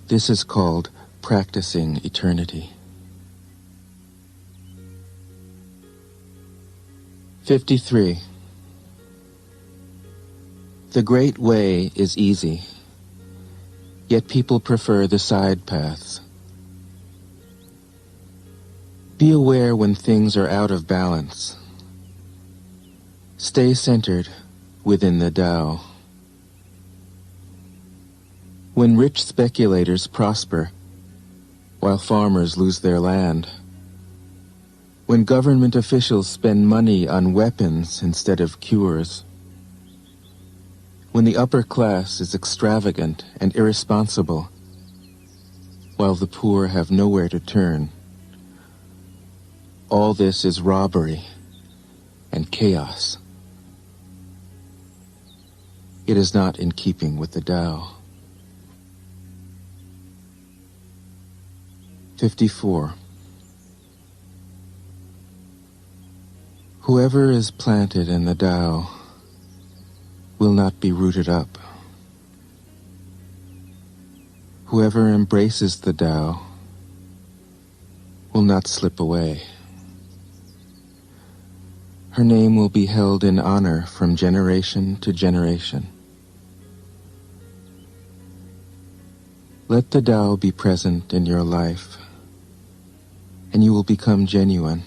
This is called practicing eternity. 53. The Great Way is easy, yet people prefer the side paths. Be aware when things are out of balance. Stay centered within the Tao. When rich speculators prosper, while farmers lose their land, when government officials spend money on weapons instead of cures, when the upper class is extravagant and irresponsible, while the poor have nowhere to turn, all this is robbery and chaos. It is not in keeping with the Tao. 54. Whoever is planted in the Tao will not be rooted up. Whoever embraces the Tao will not slip away. Her name will be held in honor from generation to generation. Let the Tao be present in your life, and you will become genuine.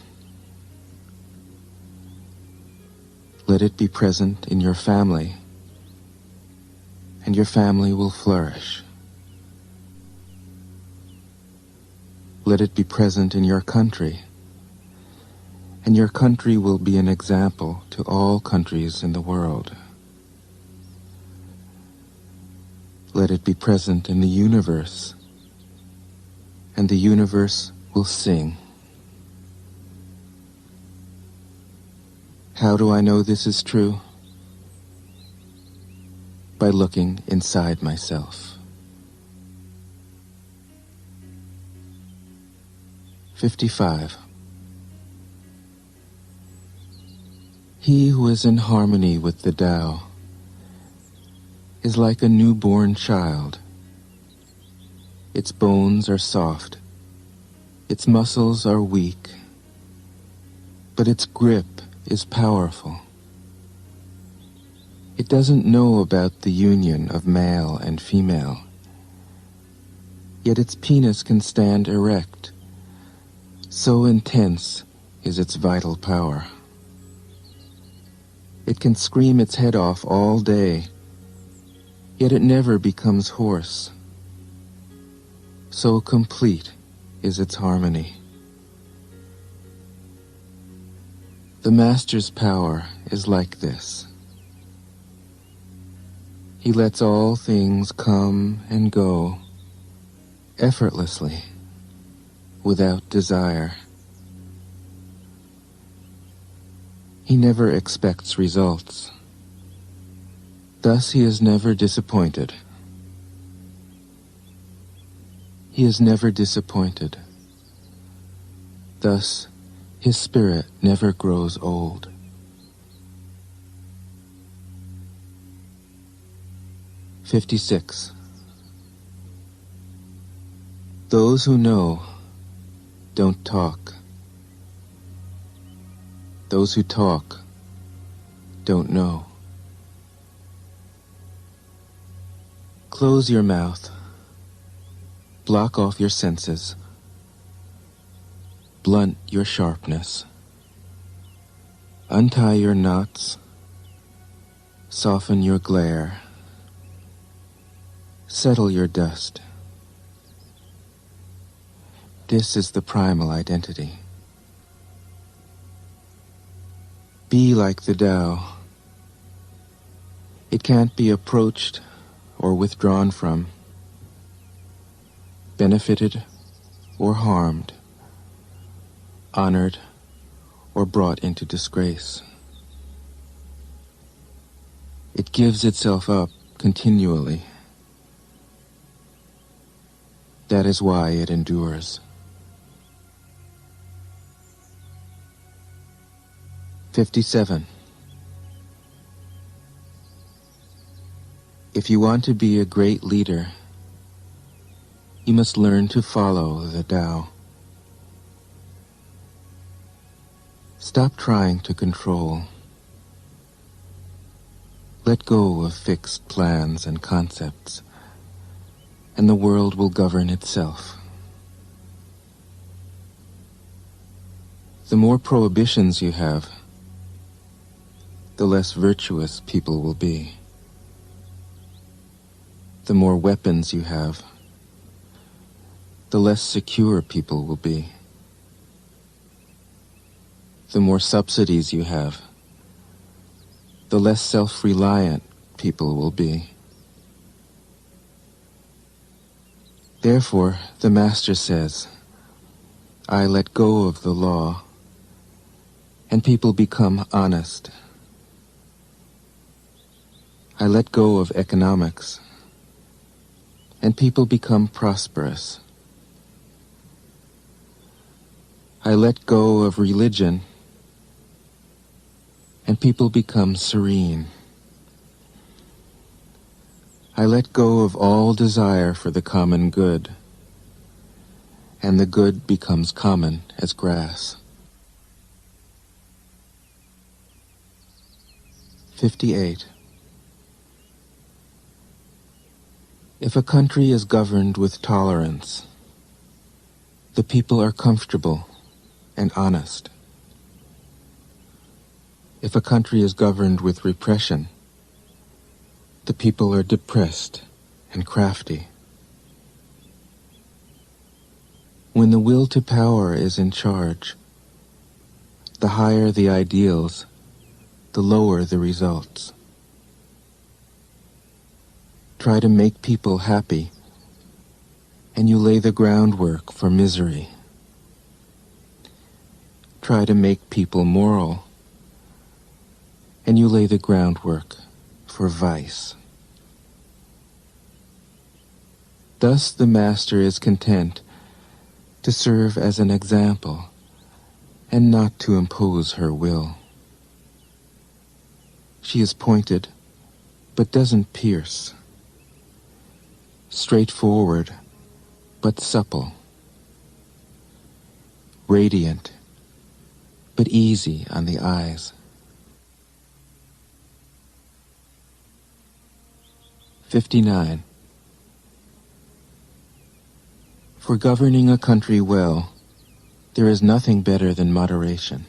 Let it be present in your family, and your family will flourish. Let it be present in your country, and your country will be an example to all countries in the world. Let it be present in the universe, and the universe will sing. How do I know this is true? By looking inside myself. 55. He who is in harmony with the Tao is like a newborn child. Its bones are soft, its muscles are weak, but its grip is powerful. It doesn't know about the union of male and female, yet its penis can stand erect. So intense is its vital power. It can scream its head off all day, yet it never becomes hoarse. So complete is its harmony. The Master's power is like this. He lets all things come and go effortlessly, without desire. He never expects results. Thus he is never disappointed. He is never disappointed. Thus His spirit never grows old. "56. Those who know don't talk. Those who talk don't know. Close your mouth. Block off your senses. Blunt your sharpness. Untie your knots. Soften your glare. Settle your dust. This is the primal identity. Be like the Tao. It can't be approached or withdrawn from, benefited or harmed, honored or brought into disgrace. It gives itself up continually. That is why it endures. 57. If you want to be a great leader, you must learn to follow the Tao. Stop trying to control. Let go of fixed plans and concepts, and the world will govern itself. The more prohibitions you have, the less virtuous people will be. The more weapons you have, the less secure people will be. The more subsidies you have, the less self-reliant people will be. Therefore, the Master says, I let go of the law, and people become honest. I let go of economics, and people become prosperous. I let go of religion, and people become serene. I let go of all desire for the common good, and the good becomes common as grass. 58. If a country is governed with tolerance, the people are comfortable and honest. If a country is governed with repression, the people are depressed and crafty. When the will to power is in charge, the higher the ideals, the lower the results. Try to make people happy, and you lay the groundwork for misery. Try to make people moral, and you lay the groundwork for vice. Thus the Master is content to serve as an example and not to impose her will. She is pointed, but doesn't pierce. Straightforward, but supple. Radiant, but easy on the eyes. 59. For governing a country well, there is nothing better than moderation.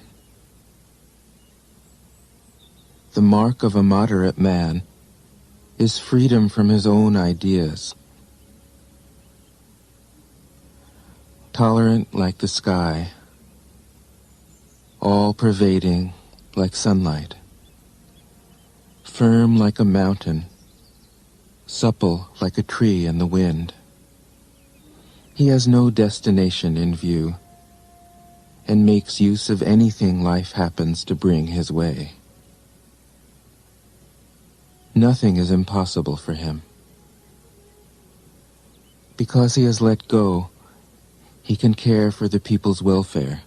The mark of a moderate man is freedom from his own ideas. Tolerant like the sky, all-pervading like sunlight, firm like a mountain, supple like a tree in the wind. He has no destination in view, and makes use of anything life happens to bring his way. Nothing is impossible for him. Because he has let go, he can care for the people's welfare,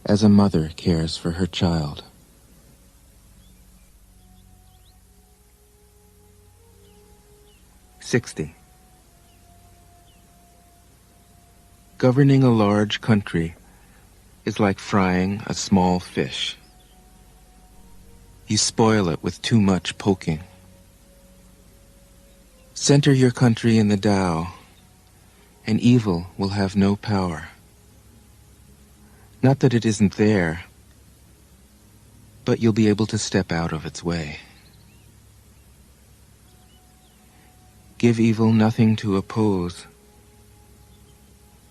as a mother cares for her child. "60. Governing a large country is like frying a small fish. You spoil it with too much poking. Center your country in the Tao, and evil will have no power. Not that it isn't there, but you'll be able to step out of its way. Give evil nothing to oppose,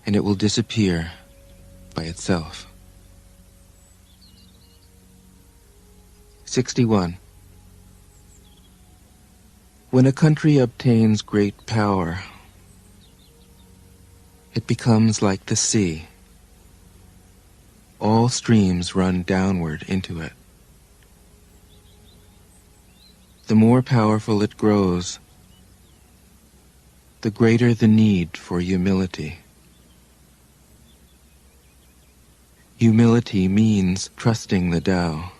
and it will disappear by itself." 61. When a country obtains great power, it becomes like the sea. All streams run downward into it. The more powerful it grows, the greater the need for humility. Humility means trusting the Tao,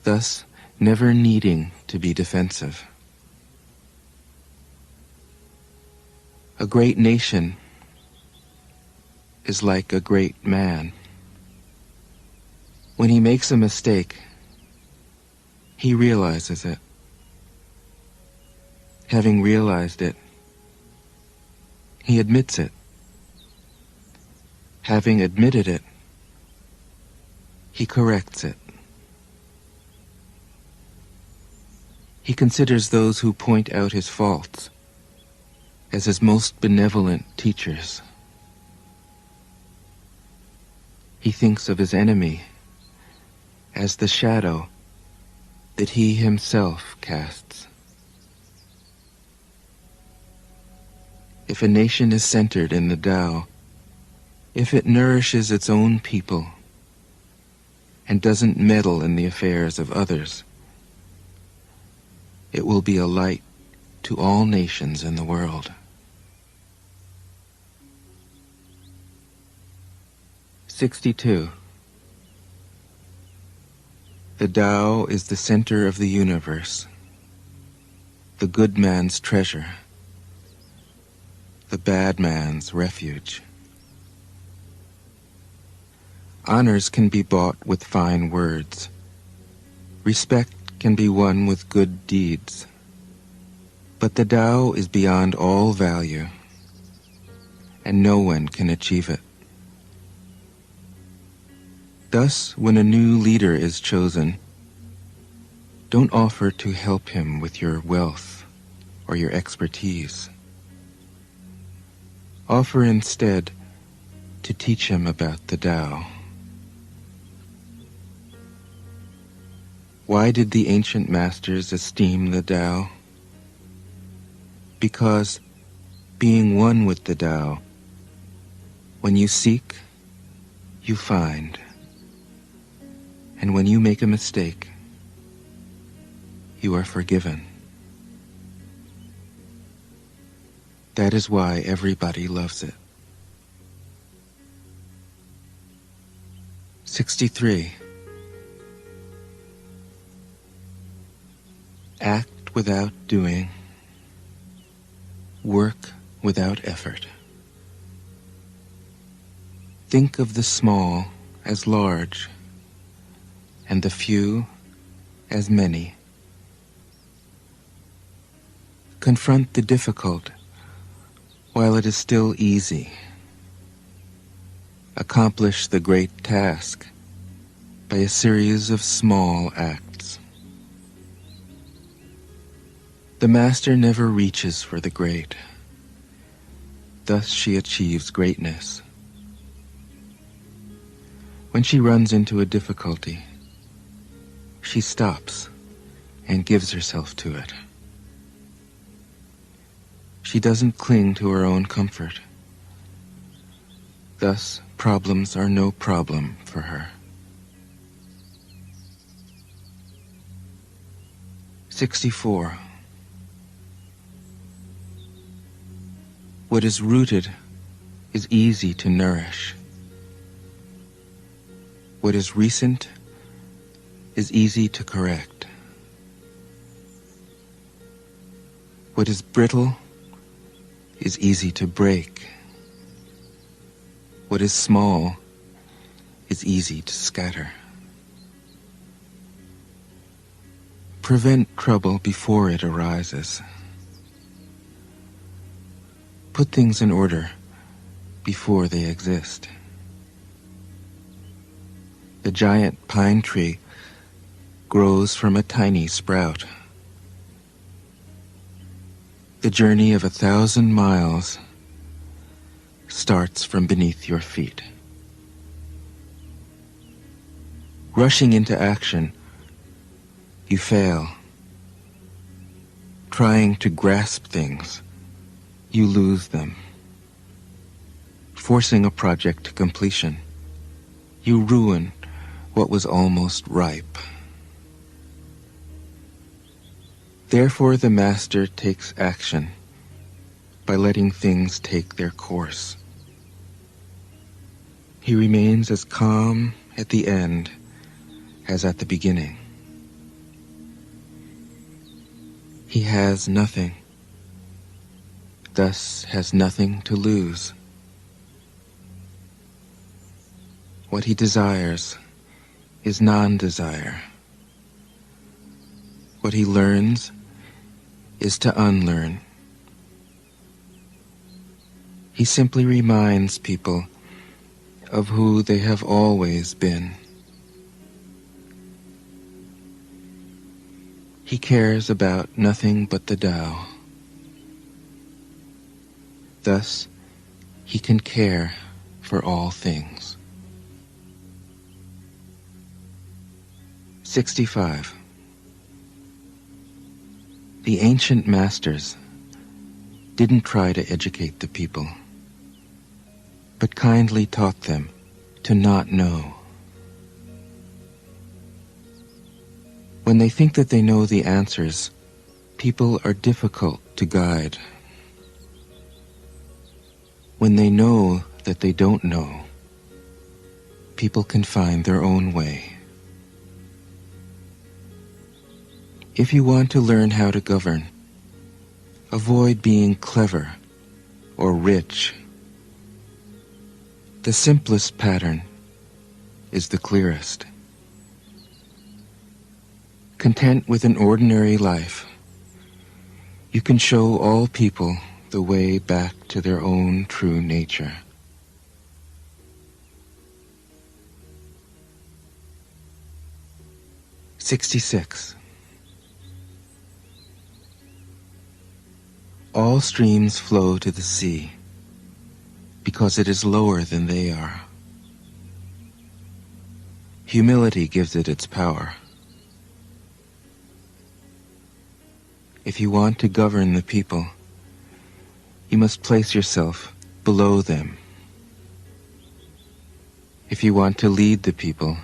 thus never needing to be defensive. A great nation is like a great man. When he makes a mistake, he realizes it. Having realized it, he admits it. Having admitted it, he corrects it. He considers those who point out his faults as his most benevolent teachers. He thinks of his enemy as the shadow that he himself casts. If a nation is centered in the Tao, if it nourishes its own people and doesn't meddle in the affairs of others, it will be a light to all nations in the world. 62. The Tao is the center of the universe, the good man's treasure, the bad man's refuge. Honors can be bought with fine words. Respect can be won with good deeds. But the Tao is beyond all value, and no one can achieve it. Thus, when a new leader is chosen, don't offer to help him with your wealth or your expertise. Offer instead to teach him about the Tao. Why did the ancient masters esteem the Tao? Because, being one with the Tao, when you seek, you find. And when you make a mistake, you are forgiven. That is why everybody loves it. 63. Act without doing. Work without effort. Think of the small as large, and the few as many. Confront the difficult while it is still easy. Accomplish the great task by a series of small acts. The master never reaches for the great. Thus she achieves greatness. When she runs into a difficulty, she stops and gives herself to it. She doesn't cling to her own comfort. Thus, problems are no problem for her. 64. What is rooted is easy to nourish. What is recent is easy to correct. What is brittle is easy to break. What is small is easy to scatter. Prevent trouble before it arises. Put things in order before they exist. The giant pine tree grows from a tiny sprout. The journey of 1,000 miles starts from beneath your feet. Rushing into action, you fail. Trying to grasp things, you lose them. Forcing a project to completion, you ruin what was almost ripe. Therefore, the master takes action by letting things take their course. He remains as calm at the end as at the beginning. He has nothing, thus has nothing to lose. What he desires is non-desire. What he learns is to unlearn. He simply reminds people of who they have always been. He cares about nothing but the Tao. Thus, he can care for all things. 65. The ancient masters didn't try to educate the people, but kindly taught them to not know. When they think that they know the answers, people are difficult to guide. When they know that they don't know, people can find their own way. If you want to learn how to govern, avoid being clever or rich. The simplest pattern is the clearest. Content with an ordinary life, you can show all people the way back to their own true nature. '66. All streams flow to the sea because it is lower than they are. Humility gives it its power. If you want to govern the people, you must place yourself below them. If you want to lead the people,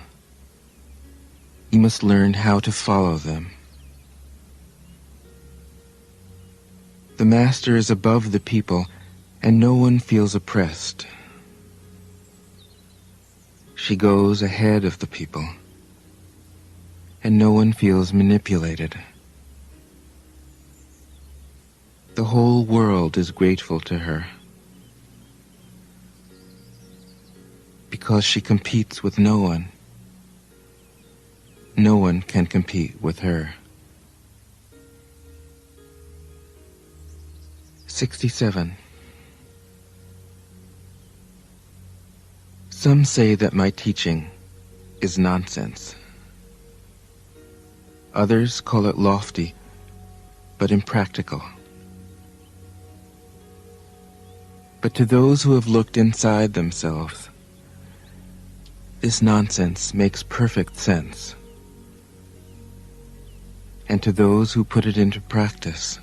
you must learn how to follow them. The master is above the people, and no one feels oppressed. She goes ahead of the people, and no one feels manipulated. The whole world is grateful to her, because she competes with no one. No one can compete with her. 67. Some say that my teaching is nonsense. Others call it lofty, but impractical. But to those who have looked inside themselves, this nonsense makes perfect sense. And to those who put it into practice,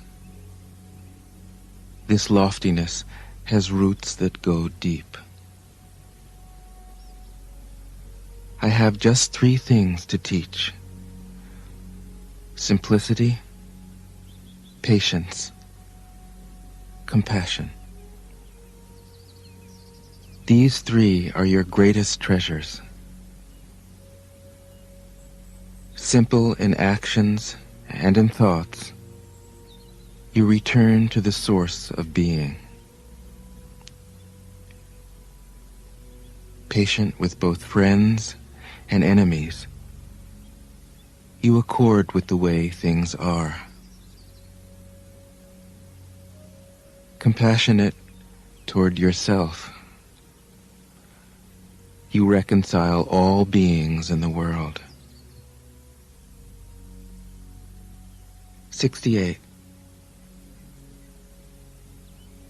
this loftiness has roots that go deep. I have just 3 things to teach: simplicity, patience, compassion. These 3 are your greatest treasures. Simple in actions and in thoughts, you return to the source of being. Patient with both friends and enemies, you accord with the way things are. Compassionate toward yourself, you reconcile all beings in the world. 68.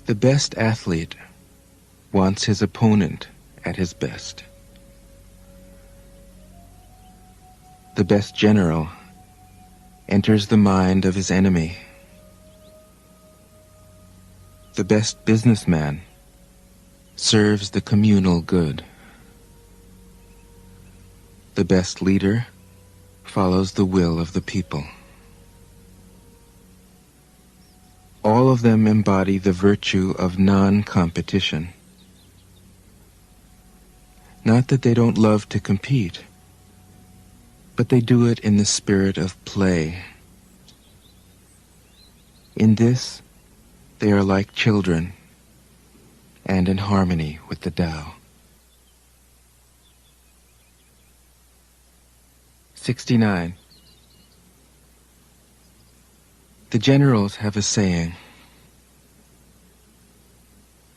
The best athlete wants his opponent at his best. The best general enters the mind of his enemy. The best businessman serves the communal good. The best leader follows the will of the people. All of them embody the virtue of non-competition. Not that they don't love to compete, but they do it in the spirit of play. In this, they are like children and in harmony with the Tao. 69. The generals have a saying: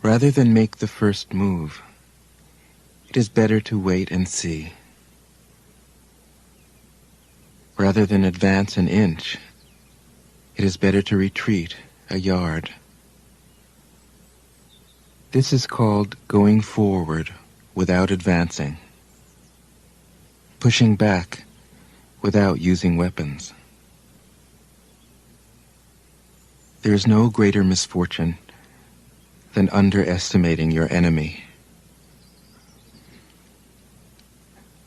rather than make the first move, it is better to wait and see. Rather than advance an inch, it is better to retreat a yard. This is called going forward without advancing, pushing back without using weapons. There is no greater misfortune than underestimating your enemy.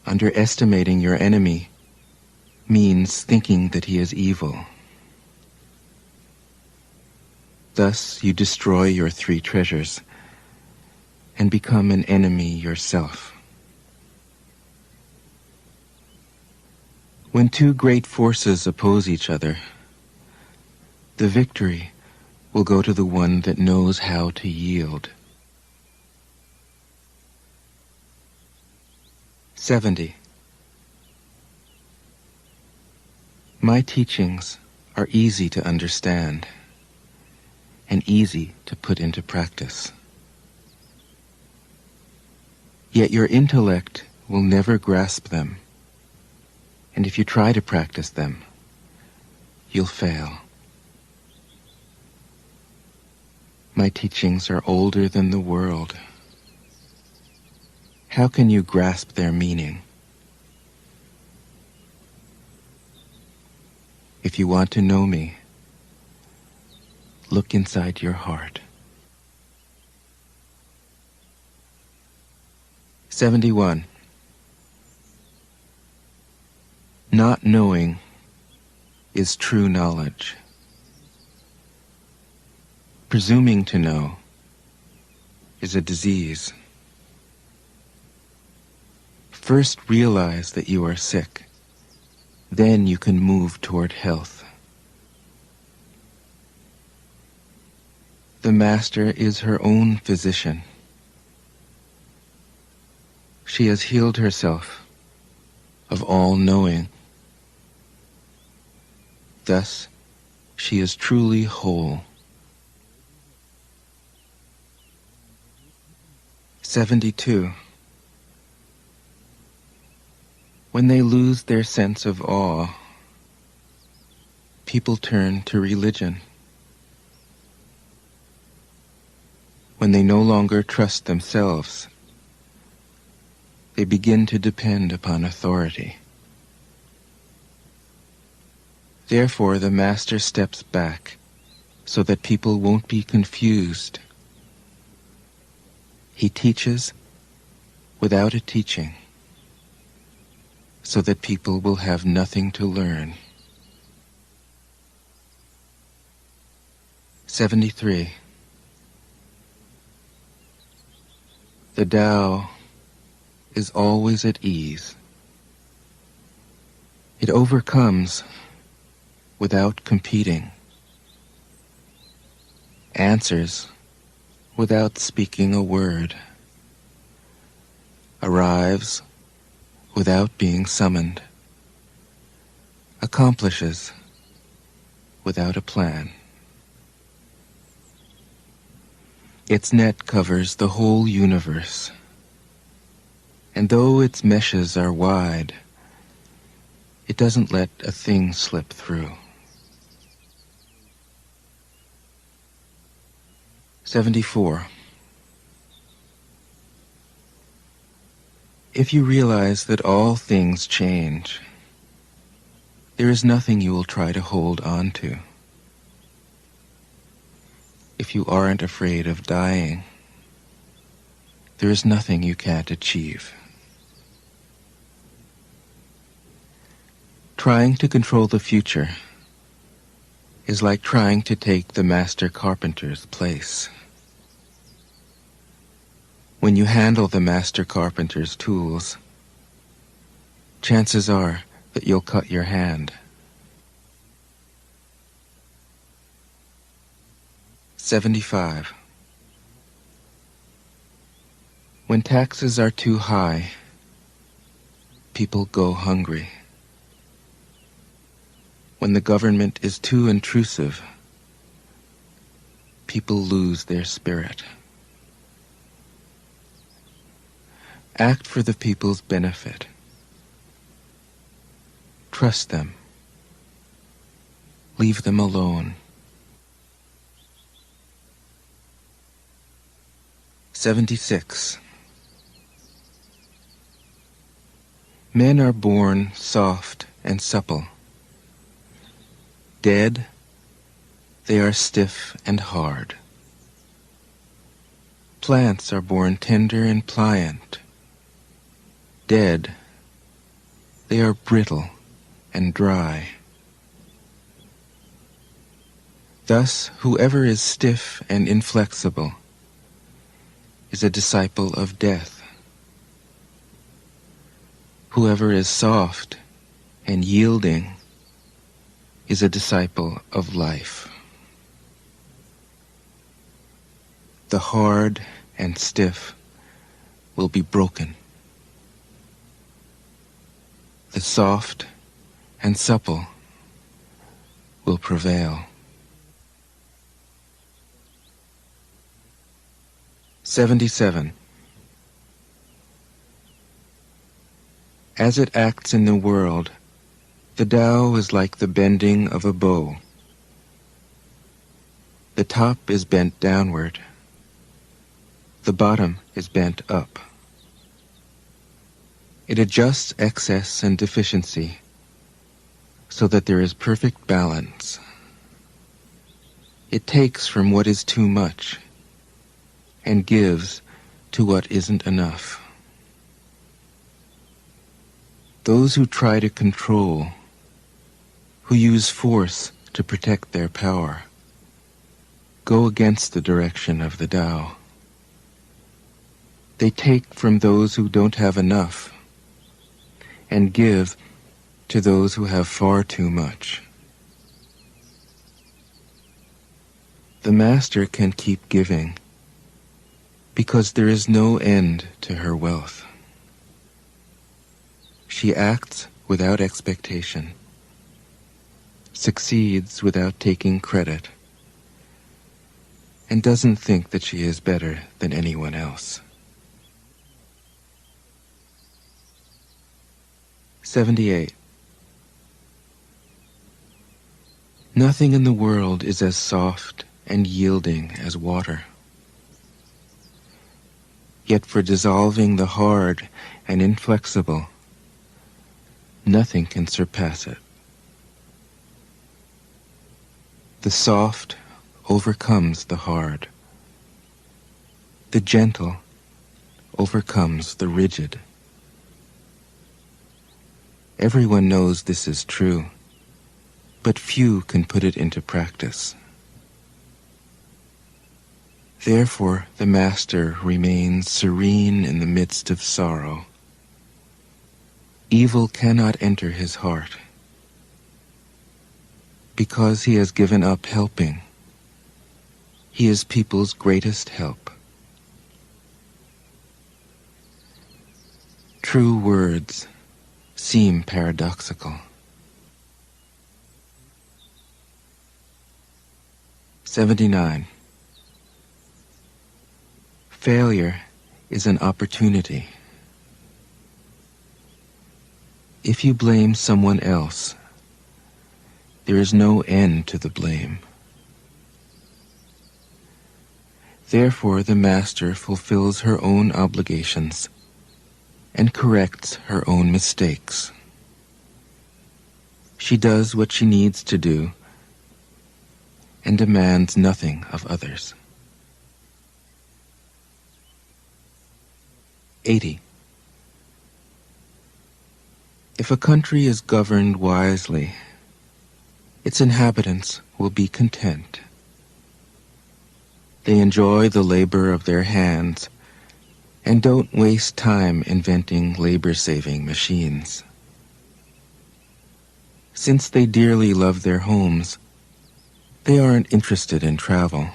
Underestimating your enemy means thinking that he is evil. Thus you destroy your three treasures and become an enemy yourself. When two great forces oppose each other, the victory will go to the one that knows how to yield. 70. My teachings are easy to understand and easy to put into practice. Yet your intellect will never grasp them, and if you try to practice them, you'll fail. My teachings are older than the world. How can you grasp their meaning? If you want to know me, look inside your heart. 71. Not knowing is true knowledge. Presuming to know is a disease. First realize that you are sick. Then you can move toward health. The Master is her own physician. She has healed herself of all knowing. Thus, she is truly whole. 72. When they lose their sense of awe, people turn to religion. When they no longer trust themselves, they begin to depend upon authority. Therefore, the Master steps back so that people won't be confused. He teaches without a teaching, so that people will have nothing to learn. 73. The Tao is always at ease. It overcomes without competing, answers without speaking a word, arrives without being summoned, accomplishes without a plan. Its net covers the whole universe, and though its meshes are wide, it doesn't let a thing slip through. 74. If you realize that all things change, there is nothing you will try to hold on to. If you aren't afraid of dying, there is nothing you can't achieve. Trying to control the future is like trying to take the master carpenter's place. When you handle the master carpenter's tools, chances are that you'll cut your hand. 75. When taxes are too high, people go hungry. When the government is too intrusive, people lose their spirit. Act for the people's benefit. Trust them. Leave them alone. 76. Men are born soft and supple. Dead, they are stiff and hard. Plants are born tender and pliant. Dead, they are brittle and dry. Thus, whoever is stiff and inflexible is a disciple of death. Whoever is soft and yielding is a disciple of life. The hard and stiff will be broken. The soft and supple will prevail. 77. As it acts in the world, the Tao is like the bending of a bow. The top is bent downward. The bottom is bent up. It adjusts excess and deficiency so that there is perfect balance. It takes from what is too much and gives to what isn't enough. Those who try to control, who use force to protect their power, go against the direction of the Tao. They take from those who don't have enough and give to those who have far too much. The Master can keep giving because there is no end to her wealth. She acts without expectation, succeeds without taking credit, and doesn't think that she is better than anyone else. 78. Nothing in the world is as soft and yielding as water. Yet for dissolving the hard and inflexible, nothing can surpass it. The soft overcomes the hard. The gentle overcomes the rigid. Everyone knows this is true, but few can put it into practice. Therefore, the Master remains serene in the midst of sorrow. Evil cannot enter his heart. because he has given up helping. He is people's greatest help. True words seem paradoxical. 79. Failure is an opportunity. If you blame someone else, there is no end to the blame. Therefore, the master fulfills her own obligations and corrects her own mistakes. She does what she needs to do and demands nothing of others. 80. If a country is governed wisely, its inhabitants will be content. They enjoy the labor of their hands and don't waste time inventing labor-saving machines. Since they dearly love their homes, they aren't interested in travel.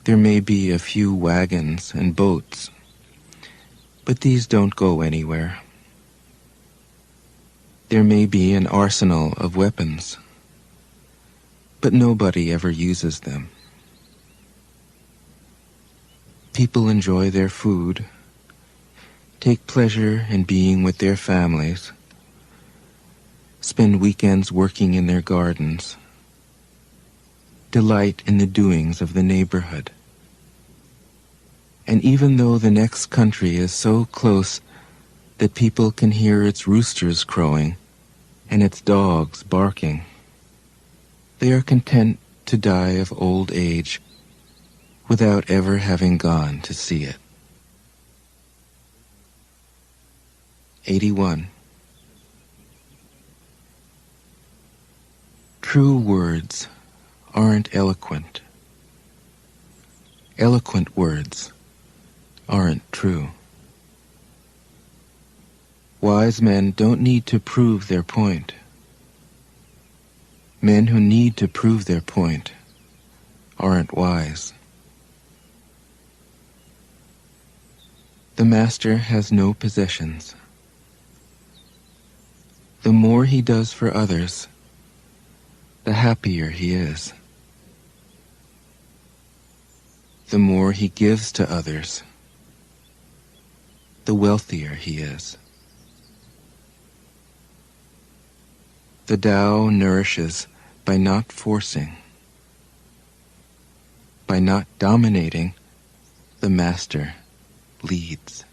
There may be a few wagons and boats, but these don't go anywhere. There may be an arsenal of weapons, but nobody ever uses them. People enjoy their food, take pleasure in being with their families, spend weekends working in their gardens, delight in the doings of the neighborhood. And even though the next country is so close that people can hear its roosters crowing and its dogs barking, they are content to die of old age without ever having gone to see it. 81. True words aren't eloquent. Eloquent words aren't true. Wise men don't need to prove their point. Men who need to prove their point aren't wise. The master has no possessions. The more he does for others, the happier he is. The more he gives to others, the wealthier he is. The Tao nourishes by not forcing. By not dominating, the master leads.